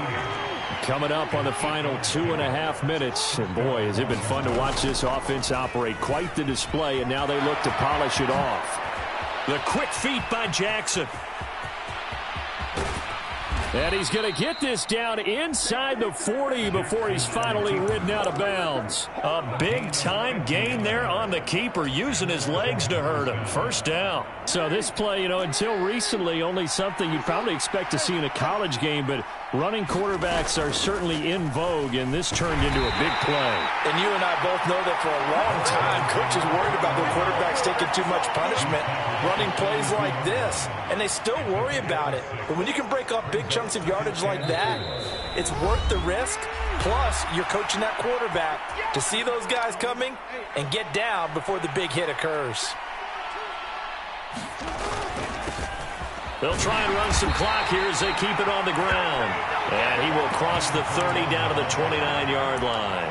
Coming up on the final 2.5 minutes. And boy, has it been fun to watch this offense operate. Quite the display, and now they look to polish it off. The quick feet by Jackson. And he's going to get this down inside the 40 before he's finally ridden out of bounds. A big-time gain there on the keeper, using his legs to hurt him. First down. So this play, until recently, only something you'd probably expect to see in a college game, but running quarterbacks are certainly in vogue, and this turned into a big play. And you and I both know that for a long time, coaches worried about their quarterbacks taking too much punishment, running plays like this, and they still worry about it. But when you can break up big chunks of yardage like that, it's worth the risk. Plus, you're coaching that quarterback to see those guys coming and get down before the big hit occurs. They'll try and run some clock here as they keep it on the ground. And he will cross the 30 down to the 29-yard line.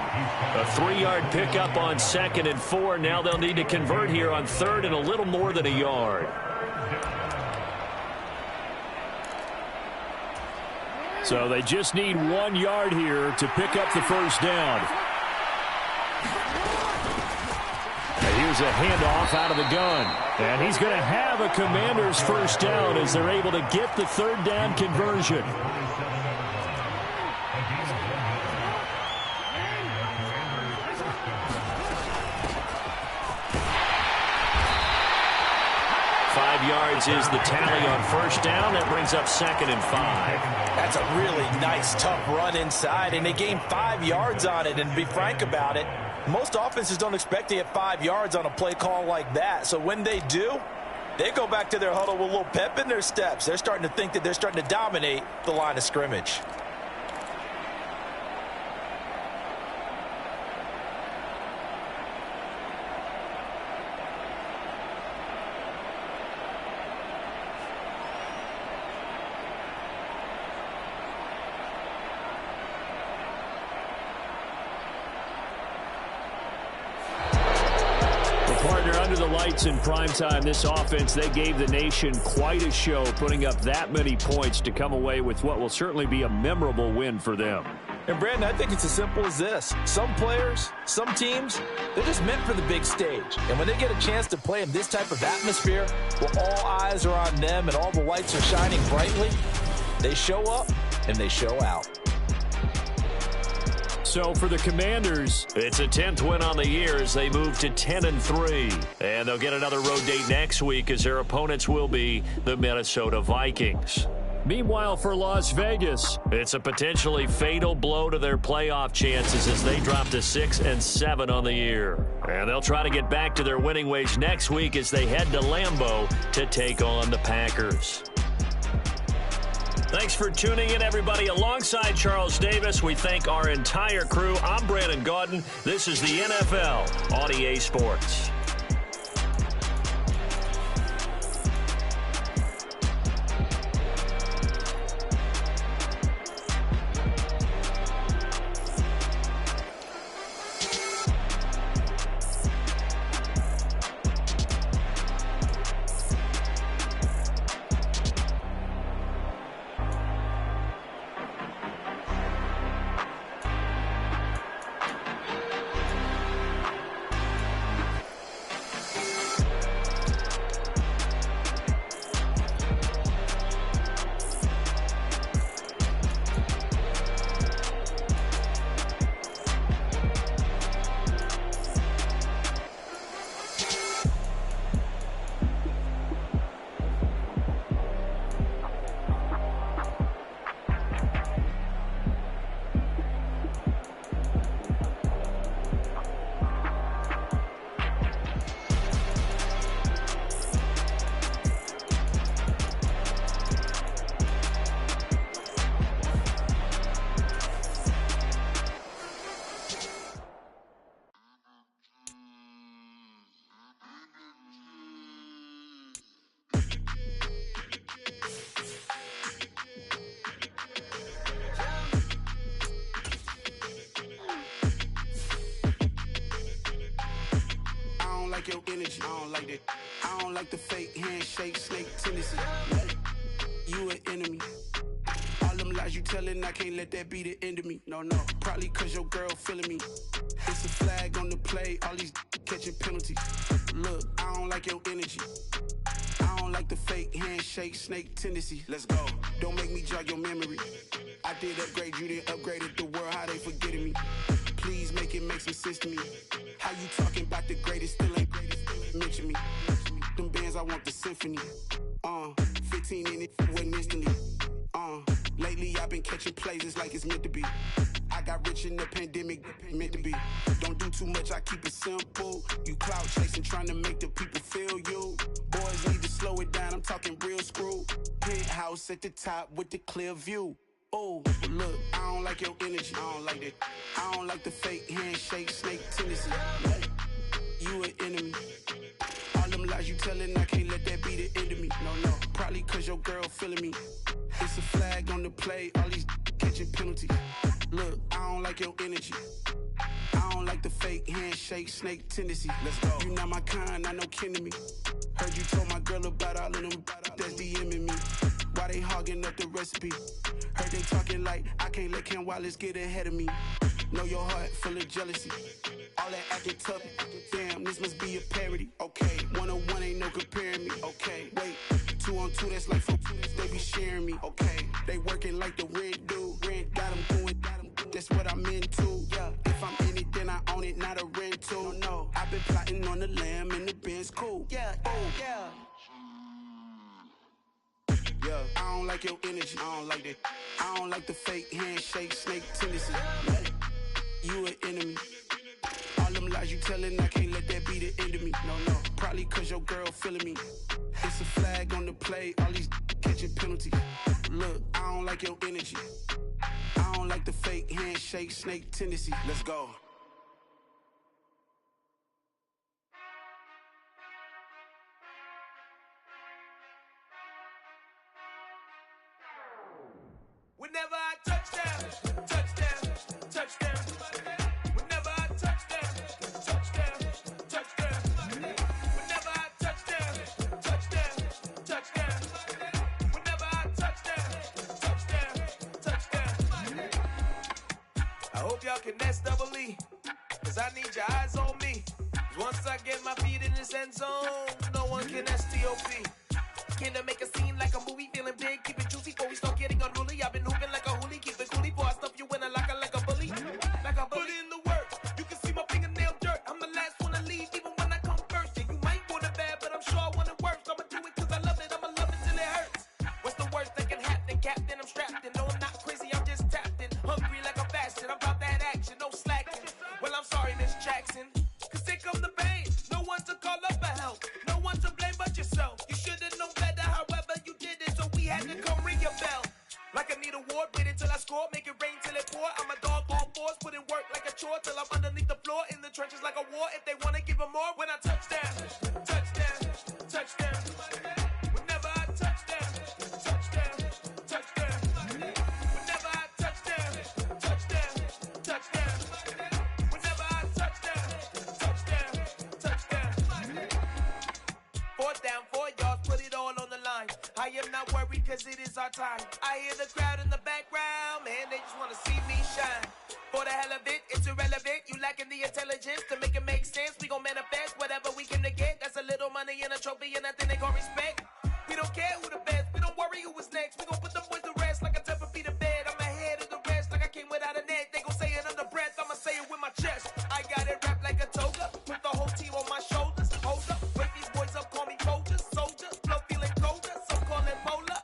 A 3-yard pickup on 2nd and 4. Now they'll need to convert here on 3rd and a little more than a yard. So they just need 1 yard here to pick up the first down. Here's a handoff out of the gun. And he's going to have a Commanders first down as they're able to get the 3rd down conversion. Yards is the tally on first down. That brings up 2nd and 5. That's a really nice, tough run inside, and they gained 5 yards on it. And to be frank about it, most offenses don't expect to get 5 yards on a play call like that. So when they do, they go back to their huddle with a little pep in their steps. They're starting to think that they're starting to dominate the line of scrimmage. Under the lights in primetime, this offense, they gave the nation quite a show, putting up that many points to come away with what will certainly be a memorable win for them. And, Brandon, I think it's as simple as this. Some players, some teams, they're just meant for the big stage. And when they get a chance to play in this type of atmosphere, where all eyes are on them and all the lights are shining brightly, they show up and they show out. So for the Commanders, it's a 10th win on the year as they move to 10-3. And they'll get another road date next week as their opponents will be the Minnesota Vikings. Meanwhile, for Las Vegas, it's a potentially fatal blow to their playoff chances as they drop to 6-7 on the year. And they'll try to get back to their winning ways next week as they head to Lambeau to take on the Packers. Thanks for tuning in, everybody. Alongside Charles Davis, we thank our entire crew. I'm Brandon Gaudin. This is the NFL on EA Sports. like your energy. I don't like that. I don't like the fake handshake, snake tendency. You an enemy. All them lies you telling, I can't let that be the end of me. No, probably cause your girl feeling me. It's a flag on the play, all these catching penalties. Look, I don't like your energy. I don't like the fake handshake, snake tendency. Let's go. Don't make me jog your memory. I did upgrade, you didn't upgrade it. The world, how they forgetting me. Please make it make some sense to me. How you talking about the greatest, still ain't greatest. Mention me. Them bands, I want the symphony. 15 in it, went instantly. Lately I've been catching plays, it's like it's meant to be. I got rich in the pandemic, meant to be. Don't do too much, I keep it simple. You clout chasing, trying to make the people feel you. Boys need to slow it down, I'm talking real screw. Penthouse at the top with the clear view. Oh, look, I don't like your energy. I don't like that. I don't like the fake handshake, snake tendency. You an enemy. All them lies you telling, I can't let that be the end of me. No, probably cause your girl feeling me. It's a flag on the play, all these catching penalties. Look, I don't like your energy. I don't like the fake handshake, snake tendency. Let's go. You not my kind, I know kin to me. Heard you told my girl about all of them that's DMing me. Why they hogging up the recipe? Heard they talking like I can't let Ken Wallace get ahead of me. Know your heart full of jealousy. All that acting tough, damn, this must be a parody. Okay, 1-on-1 ain't no comparing me. Okay, wait, 2-on-2, that's like 4-2, they be sharing me. Okay, they working like the rent do. Rent got them going, that's what I'm into. Yeah, if I'm in it, then I own it, not a rental. No, I've been plotting on the lamb and the Benz cool. Yeah, yeah. Yeah, I don't like your energy. I don't like that. I don't like the fake handshake, snake tendency. You an enemy. All them lies you telling, I can't let that be the end of me. No, probably cause your girl feeling me. It's a flag on the play, all these catching penalties. Look, I don't like your energy. I don't like the fake handshake, snake tendency. Let's go. Whenever I touchdown, touchdown, touchdown. Whenever I touchdown, touchdown, touchdown. Whenever I touchdown, touchdown, touchdown. Whenever I touchdown, touchdown, touchdown. I hope y'all can nest double E, cause I need your eyes on me. Cause once I get my feet in this end zone, no one can STOP. Can to make a scene like a movie, feeling big, keep it juicy before we start getting unruly. I've been hooping like a hoolie, keep it coolie before I stuff you in a locker like a bully. Like a bully. Put in the work, you can see my fingernail dirt. I'm the last one to leave, even when I come first. Yeah, you might want it bad, but I'm sure I want it worse. I'ma do it cause I love it, I'ma love it till it hurts. What's the worst that can happen? Captain, I'm strapped in. No, I'm not crazy, I'm just tapped in. Hungry like a bastard, I'm about that action, no slacking. Well, I'm sorry, Miss Jackson, cause here come the pain. No one to call up for help, no one to blame but yourself. You should've known better, however you did it, so we had to come ring your bell. Like I need a ward, wait until I score, make it rain till it pour. I'm a dog, all fours, put in work like a chore till I'm underneath the floor, in the trenches like a war. If they wanna give them more, when I touchdown, touchdown, touchdown. Whenever I touchdown, touchdown, touchdown. Whenever I touchdown, touchdown, touchdown. Whenever I touchdown, touchdown, touchdown. 4th down, 4 yards, put it all on the line. I am not worried cause it is our time. I hear the crowd in the background, man, they just wanna see me shine. For the hell of it, it's irrelevant. You lacking the intelligence to make it make sense. We gon' manifest whatever we came to get. That's a little money and a trophy and nothing they gon' respect. We don't care who the best, we don't worry who was next. We gon' put them boys to rest like a Tempur-Pedic bed. I'm ahead of the rest like I came without a net. They gon' say it under breath, I'ma say it with my chest. I got it wrapped like a toga, put the whole team on my shoulders. Hold up, wake these boys up, call me soldier, soldier. Flow feeling colder, so call it polar.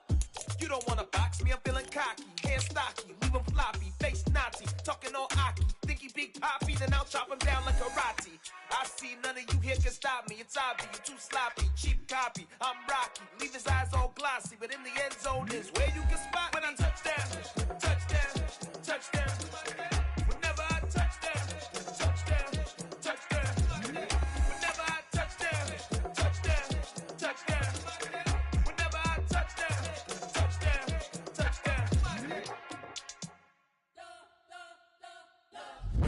You don't wanna box me, I'm feeling cocky. Hands stocky, leave him floppy, face Nazi. Talking all Aki, think he big poppy, then I'll chop him down like karate. I see none of you here can stop me. It's obvious, you too sloppy, cheap copy. I'm Rocky, leave his eyes all glossy, but in the end zone is where you can spot when I touchdown, touchdown, touchdown. Whenever I touchdown, touchdown, touchdown. Whenever I touchdown, touchdown, touchdown. Whenever I touchdown, touchdown, touchdown.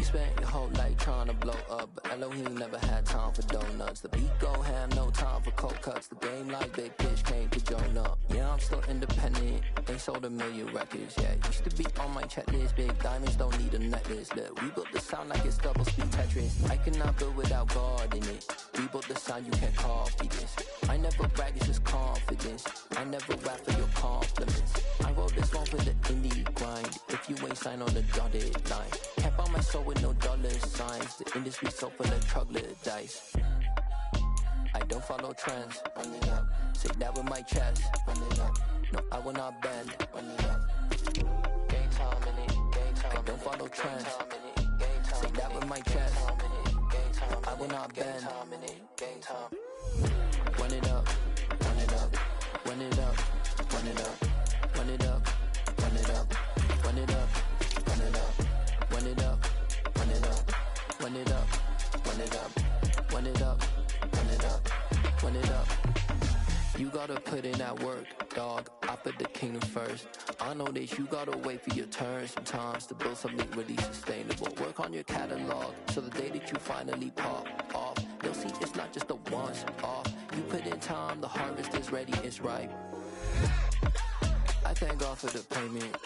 You spent your whole life trying to blow up, but Elohim never had time for donuts. The beat go ham, no time for cold cuts. The game like big bitch came to Jonah. Yeah, I'm still independent, ain't sold a million records yet. Used to be on my checklist, big diamonds don't need a necklace. Look, we built the sound like it's double speed Tetris. I cannot build without God in it. We built the sound, you can't copy this. I never brag, it's just confidence. I never rap for your compliments. I wrote this one for the indie grind. If you ain't signed on the dotted line, can't buy my soul with no dollar signs. The industry so full of troglodytes. I don't follow trends. Run it up. Say that with my chest. Run it up. No, I will not bend. Run it up. Game time in it. Game time. I don't follow trends. Say that with my chest. I will not bend. Game time. Run it up. Run it up. Run it up. Run it up. Run it up. Run it up. Run it up. Run it up. Run it up. Run it up. Run it up. Run it up. Run it up. Run it up. Run it up. You gotta put in that work, dog. I put the kingdom first. I know that you gotta wait for your turn sometimes to build something really sustainable. Work on your catalog, so the day that you finally pop off, you'll see it's not just a once off. You put in time, the harvest is ready, it's ripe. I thank God for the payment.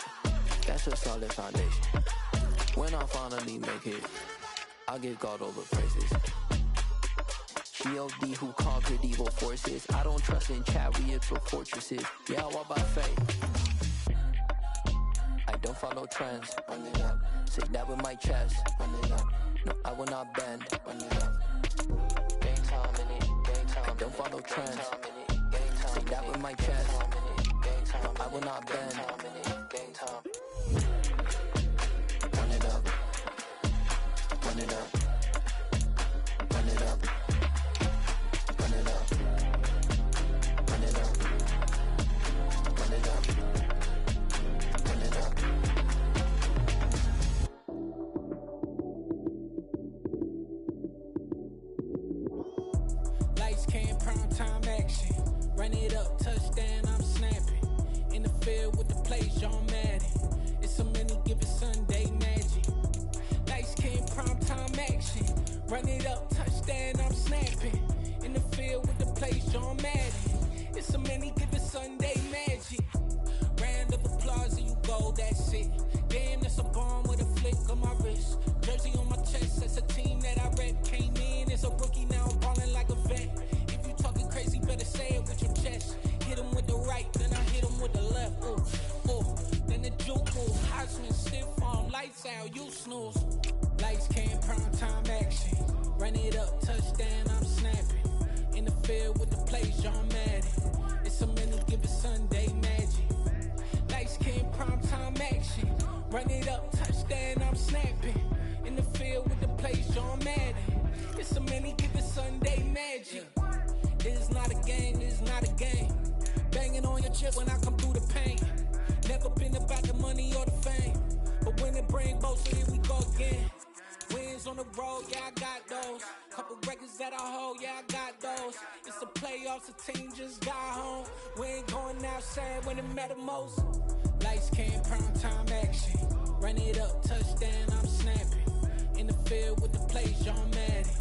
That's a solid foundation. When I finally make it, I'll give God all the praises. G.O.D. who conquered evil forces. I don't trust in chariots or fortresses. Yeah, I walk by faith. I don't follow trends. Run it up. Say that with my chest. Run it up. No, I will not bend. Run it up. Game time in it. Game time. I don't follow trends. Say that with my chest. I will not bend. Game time. Run it up. Run it up. Run it up. Run it up. Run it up. Run it up. Run it up. Lights came, prime time action. Run it up, touchdown, I'm snapping. In the field with the plays, John Madden. It's a many given Sunday magic. Lights came, prime time action. Run it up, touchdown, I'm snapping. In the field with the plays, John Madden. It's a many given Sunday magic. Round of applause and you go, that's it. Damn, that's a bomb with a flick on my wrist. Jersey on my chest, that's a team that I rep. Came in as a rookie, now I'm ballin' like a vet. If you talking crazy, better say it with your chest. Hit him with the right, then I hit him with the left. Ooh, ooh. Then the juke move, Heisman, stiff arm, lights out, you snooze. Lights came, prime time action. Run it up, touchdown, I'm snapping. In the field with the plays, John Madden. It's a many given Sunday magic. Lights came, prime time action. Run it up, touchdown, I'm snapping. In the field with the plays, John Madden. It's a many given Sunday magic. It's not a game, it's not a game. Banging on your chip when I come through the pain. Never been about the money or the fame. But when it bring both, so here we go again. Wins on the road, yeah, I got those. Couple records that I hold, yeah, I got those. It's the playoffs, the team just got home. We ain't going outside when it matter most. Lights came, prime time action. Run it up, touchdown, I'm snapping. In the field with the plays, John Madden.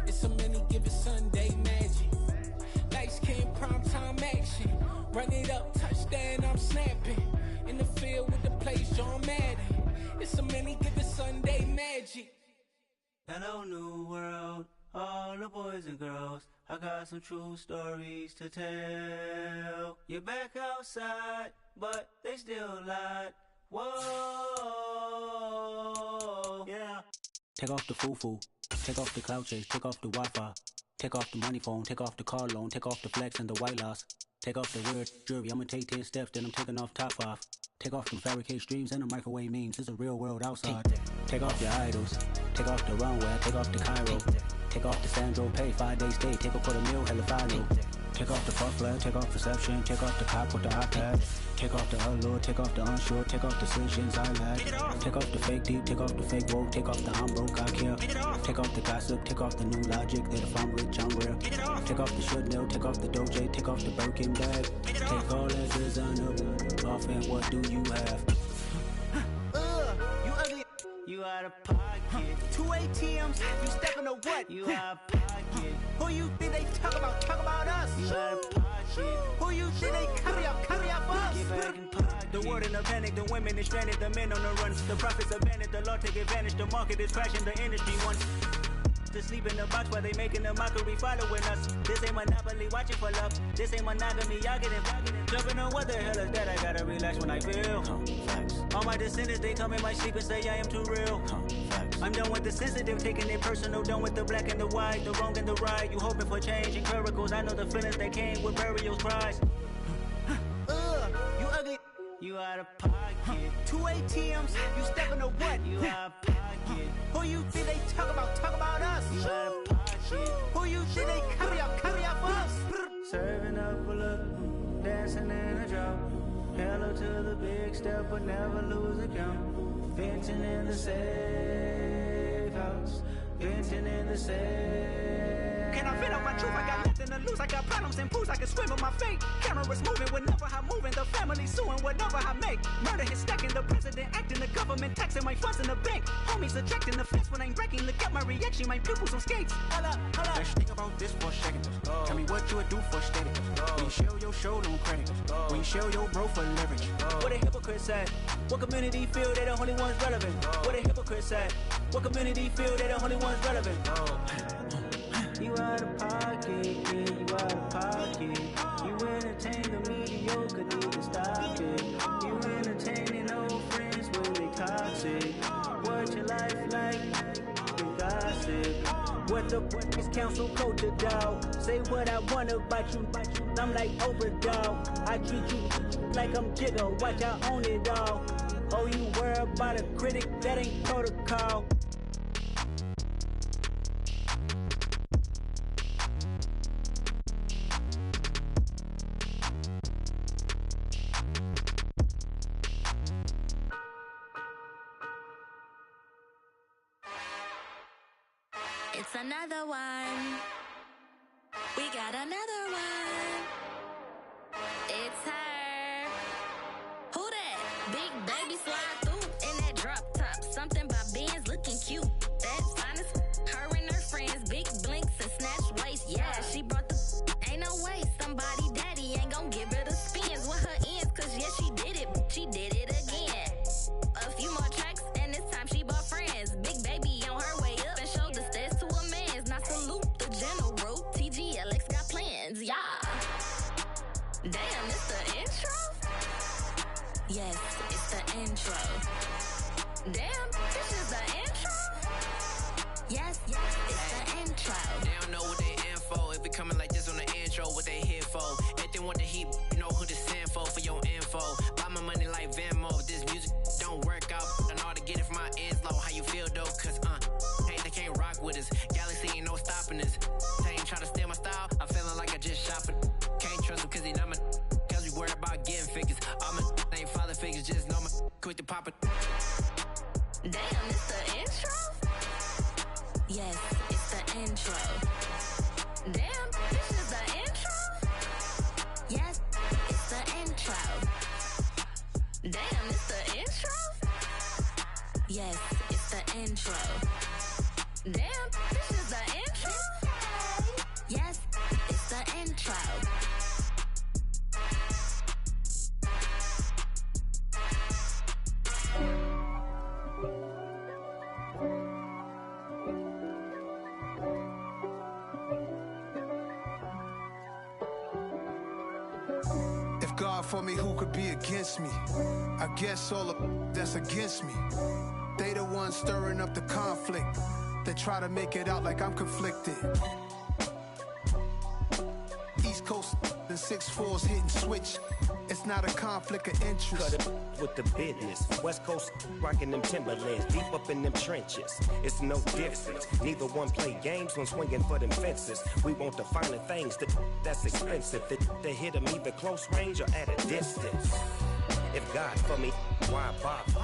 It's a many given Sunday magic. Lights came, prime time action. Run it up, touchdown, I'm snapping. In the field with the plays, John Madden. It's a many given Sunday magic. Hello, new world, all the boys and girls. I got some true stories to tell. You're back outside, but they still lied. Whoa, yeah. Take off the foo-foo, take off the cloud chase, take off the Wi-Fi. Take off the money phone, take off the car loan, take off the flex and the white loss. Take off the weird jewelry, I'ma take 10 steps, then I'm taking off top 5. Take off them fabricate streams and the microwave memes, it's a real world outside. Take off your idols, take off the runway, take off the Cairo. Take off the Sandro Pay, 5-day stay, take a quarter meal, hella final. Take off the puff flag, take off perception, take off the cop with the iPad. Take off the allure, take off the unsure, take off decisions I lack. Take off the fake deep, take off the fake woke, take off the I'm broke, I care. Take off the gossip, take off the new logic, that if I'm rich, I'm real. Take off the should know, take off the Doja, take off the Birkin bag. Take all that designer off and what do you have? You ugly. You out out of pocket. 2 ATMs, you stepping to what? You out of pocket. Who you think they talk about? Talk about us. You out of pocket. Who you think they carry up us? Get back in pocket. The world in a panic, the women is stranded, the men on the run. The profits abandoned, the law take advantage, the market is crashing, the industry wants to sleep in the box while they making a mockery following us. This ain't Monopoly, watching for love. This ain't monogamy, y'all getting jumping on what the hell is that? I gotta relax when I feel. All my descendants, they come in my sleep and say I am too real. I'm done with the sensitive, taking it personal. Done with the black and the white, the wrong and the right. You hoping for change and miracles. I know the feelings that came with burial cries. You ugly. You out of pocket. 2 ATMs, you stepping to what? You out of pocket. Who you think they talk about? Talk about us. You out of pocket. Who you think they carry up us? Serving up a look, dancing in a drop. Hello to the big step, but never lose a count. Venting in the safe house. Venting in the safe. Can I vent out my truth? I got nothing to lose. I got problems and pools. I can swim with my fate. Cameras moving whenever I'm moving. The family suing whatever I make. Murder is stacking. The president acting. The government taxing my funds in the bank. Homies subtracting the fence when I'm breaking. Look at my reaction. My pupils on skates. Holla. Let's think about this for a second. Tell me what you would do for static. When you show your show, no credit. When you show your bro for leverage. What a hypocrite said. What community feel they the only ones relevant? What a hypocrite said. What community feel they the only ones relevant? You out of pocket, yeah, you out of pocket. You entertain the mediocre, need to stop it. You entertaining old friends when they toxic. What your life like? You gossip. What the is council culture, dog? Say what I want about you. I'm like overdog. I treat you like I'm Jigga. Watch I own it all. Oh, you worry about a critic? That ain't protocol. It's another one. We got another one. It's her. Who that? Big baby slide through in that drop top. Something by Benz looking cute. That's finest. Her and her friends, big blinks and snatch waist. Yeah, she brought the. Ain't no way somebody daddy ain't gon' give her the spins with her ends. Cause yeah, she did it. She did it again. A few more tracks and this time she bought friends. Big baby on her way up and showed the stairs to a man's. Now salute the general. TGLX got plans, yeah. Damn, it's the intro? Yes, it's the intro. Damn, this is the intro? Yes, it's the intro. They don't know what they in for. If it coming like this on the intro, what they here for? If they want the heat, you know who to send for your info. Buy my money like Venmo. If this music don't work out, I know how to get it from my ends low. How you feel though? Cause hey, they can't rock with us. Galaxy ain't no stopping us. They ain't try to steal my style. I'm feeling like I just shopping. Can't trust him cause he not my. Cause we worried about getting figures. All my ain't father figures. Just know my quick to pop it. Damn, it's the intro? Yes, it's the intro. Damn, this is the intro? Yes, it's the intro. Damn, it's the intro? Yes, it's the intro. Damn, this is the intro? Yes, it's the intro. God for me, who could be against me? I guess all of that's against me. They the ones stirring up the conflict. They try to make it out like I'm conflicted. East Coast and 6'4's hitting switch. It's not a conflict of interest. Cut it with the business. West Coast rocking them Timberlands, deep up in them trenches. It's no difference. Neither one play games when swinging for them fences. We want the finer things that's expensive. They hit them either close range or at a distance. If God for me, why bother?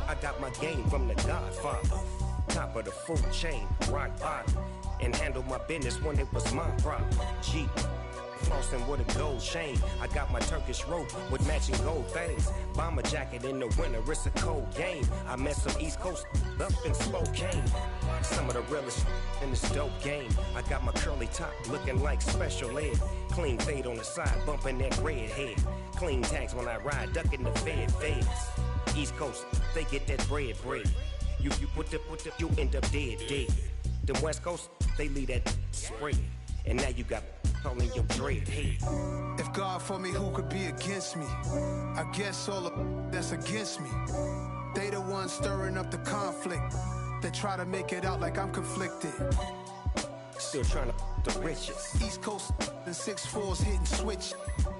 I got my game from the Godfather. Top of the food chain, rock bottom. And handle my business when it was my problem. Jeep. flossing with a gold chain. I got my Turkish rope with matching gold things. Bomber jacket in the winter, it's a cold game. I met some East Coast up in Spokane. Some of the realest in this dope game. I got my curly top looking like special ed. Clean fade on the side, bumping that red head. Clean tags when I ride, ducking the feds. East Coast, they get that bread. You put the, you end up dead. The West Coast, they leave that spread. And now you got calling your dread head. If God for me, who could be against me? I guess all of that's against me. They the ones stirring up the conflict. They try to make it out like I'm conflicted. Still trying to the riches. East Coast, the 6'4s hitting switch.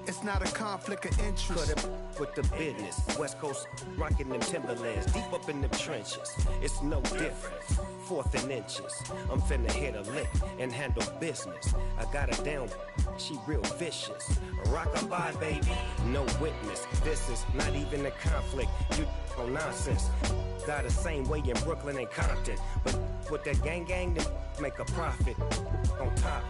It's not a conflict of interest. Cut up with the business. West Coast rocking them Timberlands, deep up in them trenches. It's no difference. 4th and inches. I'm finna hit a lick and handle business. I got her down, she real vicious. Rockabye, baby, no witness. This is not even a conflict. You on nonsense. Got the same way in Brooklyn and Compton, but with that gang, then make a profit. On top,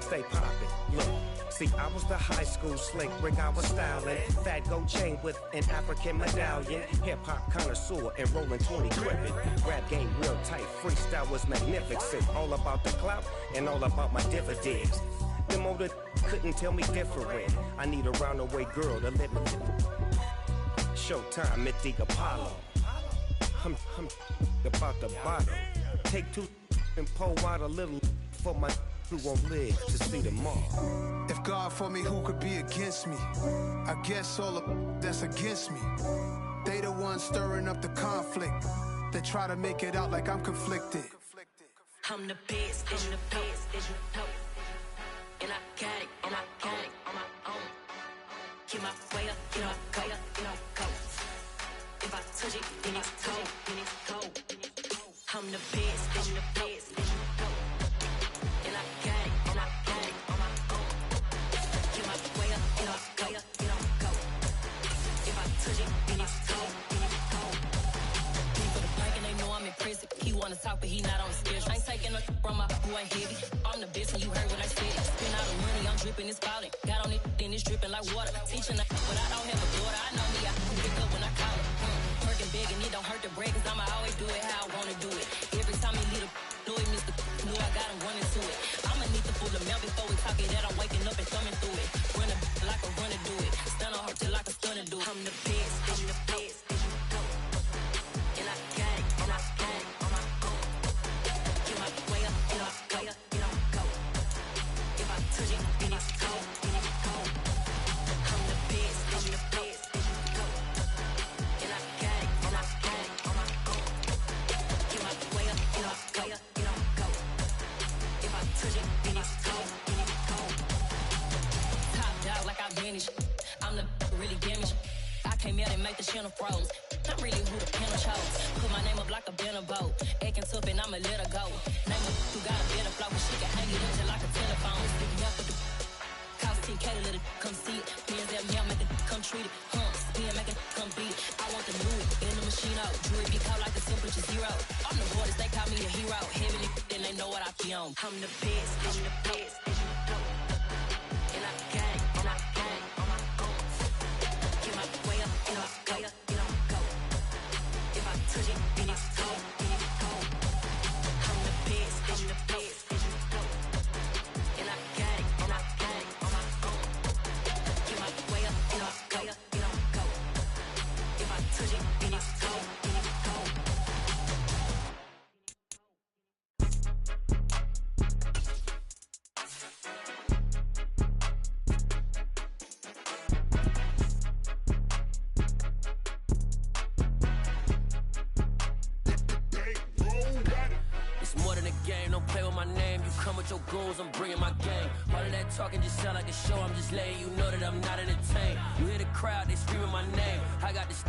stay poppin'. Look. See, I was the high school slick Rick, I was styling. Fat gold chain with an African medallion. Hip-hop connoisseur and rolling 20 crippin'. Rap game real tight, freestyle was magnificent. All about the clout and all about my dividends. The motor couldn't tell me different. I need a roundaway girl to let me. Showtime at the Apollo. I'm about the bottle. Take 2 and pour out a little for my who won't live to see tomorrow. If God for me, who could be against me? I guess all of that's against me. They the ones stirring up the conflict. They try to make it out like I'm conflicted. I'm the best, I'm the best, and I got it, on my own. Get my way up, get my go. If I touch it, then it's cold. I'm the best, I'm the best, and I got it, on my own. Get my way up, get my go. If I touch it, then it's cold. For the bank and they know I'm in prison. He wanna talk, but he not on the schedule. I ain't taking no from my boy heavy. I'm the best, and you heard what I said. Spend all the money, I'm dripping, it's falling. Got on it, then it's dripping like water. Teaching that, but I don't have a daughter. I know me, I can pick up when I call it. Working big and it don't hurt the break, cause I'ma always do it how I wanna do it. Every time he lead a know it, Mr. Know I got him running to it. I'ma need the full amount before we talk it that I'm waking up and thumbing through it. Run a like a runner do it. Stun on her till like a stunner do it. I'm the best, I'm the best. And I got it, on my own. Get my way up, get my go. If I touch it, then it's cold. I'm the best, I'm the best. And I got it, on my own. Get my way up, get my go. If I touch it, then it's cold. Top dog like I vanished. I'm the really damaged. I came out and make the channel froze. I'm really who the panel chose. Put my name up like a banner boat. Acting tough and I'ma let her go. Name her who got a better flow, but she can hang it up just like a telephone. Sticking up with the cost 10K to let it come see it. Bands that me, I make it come treat it. Spin, make it come beat it. I want the new in the machine out. Jewelry be called like the temperature zero. I'm the boys, they call me a hero. Heaven then they know what I be on. I'm the best, I'm the best. And I got it, on my own. Get my way up, get my go. If I touch it, then it's cold. I'm the best, I'm the best. And I got it, on my own. Get my way up, get my go. If I touch it, then it's cold. It's more than a game, don't play with my name. You come with your goals, I'm bringing my game. All of that talking just sound like a show, I'm just letting you know that I'm not entertained. You hear the crowd, they screaming my name. I got this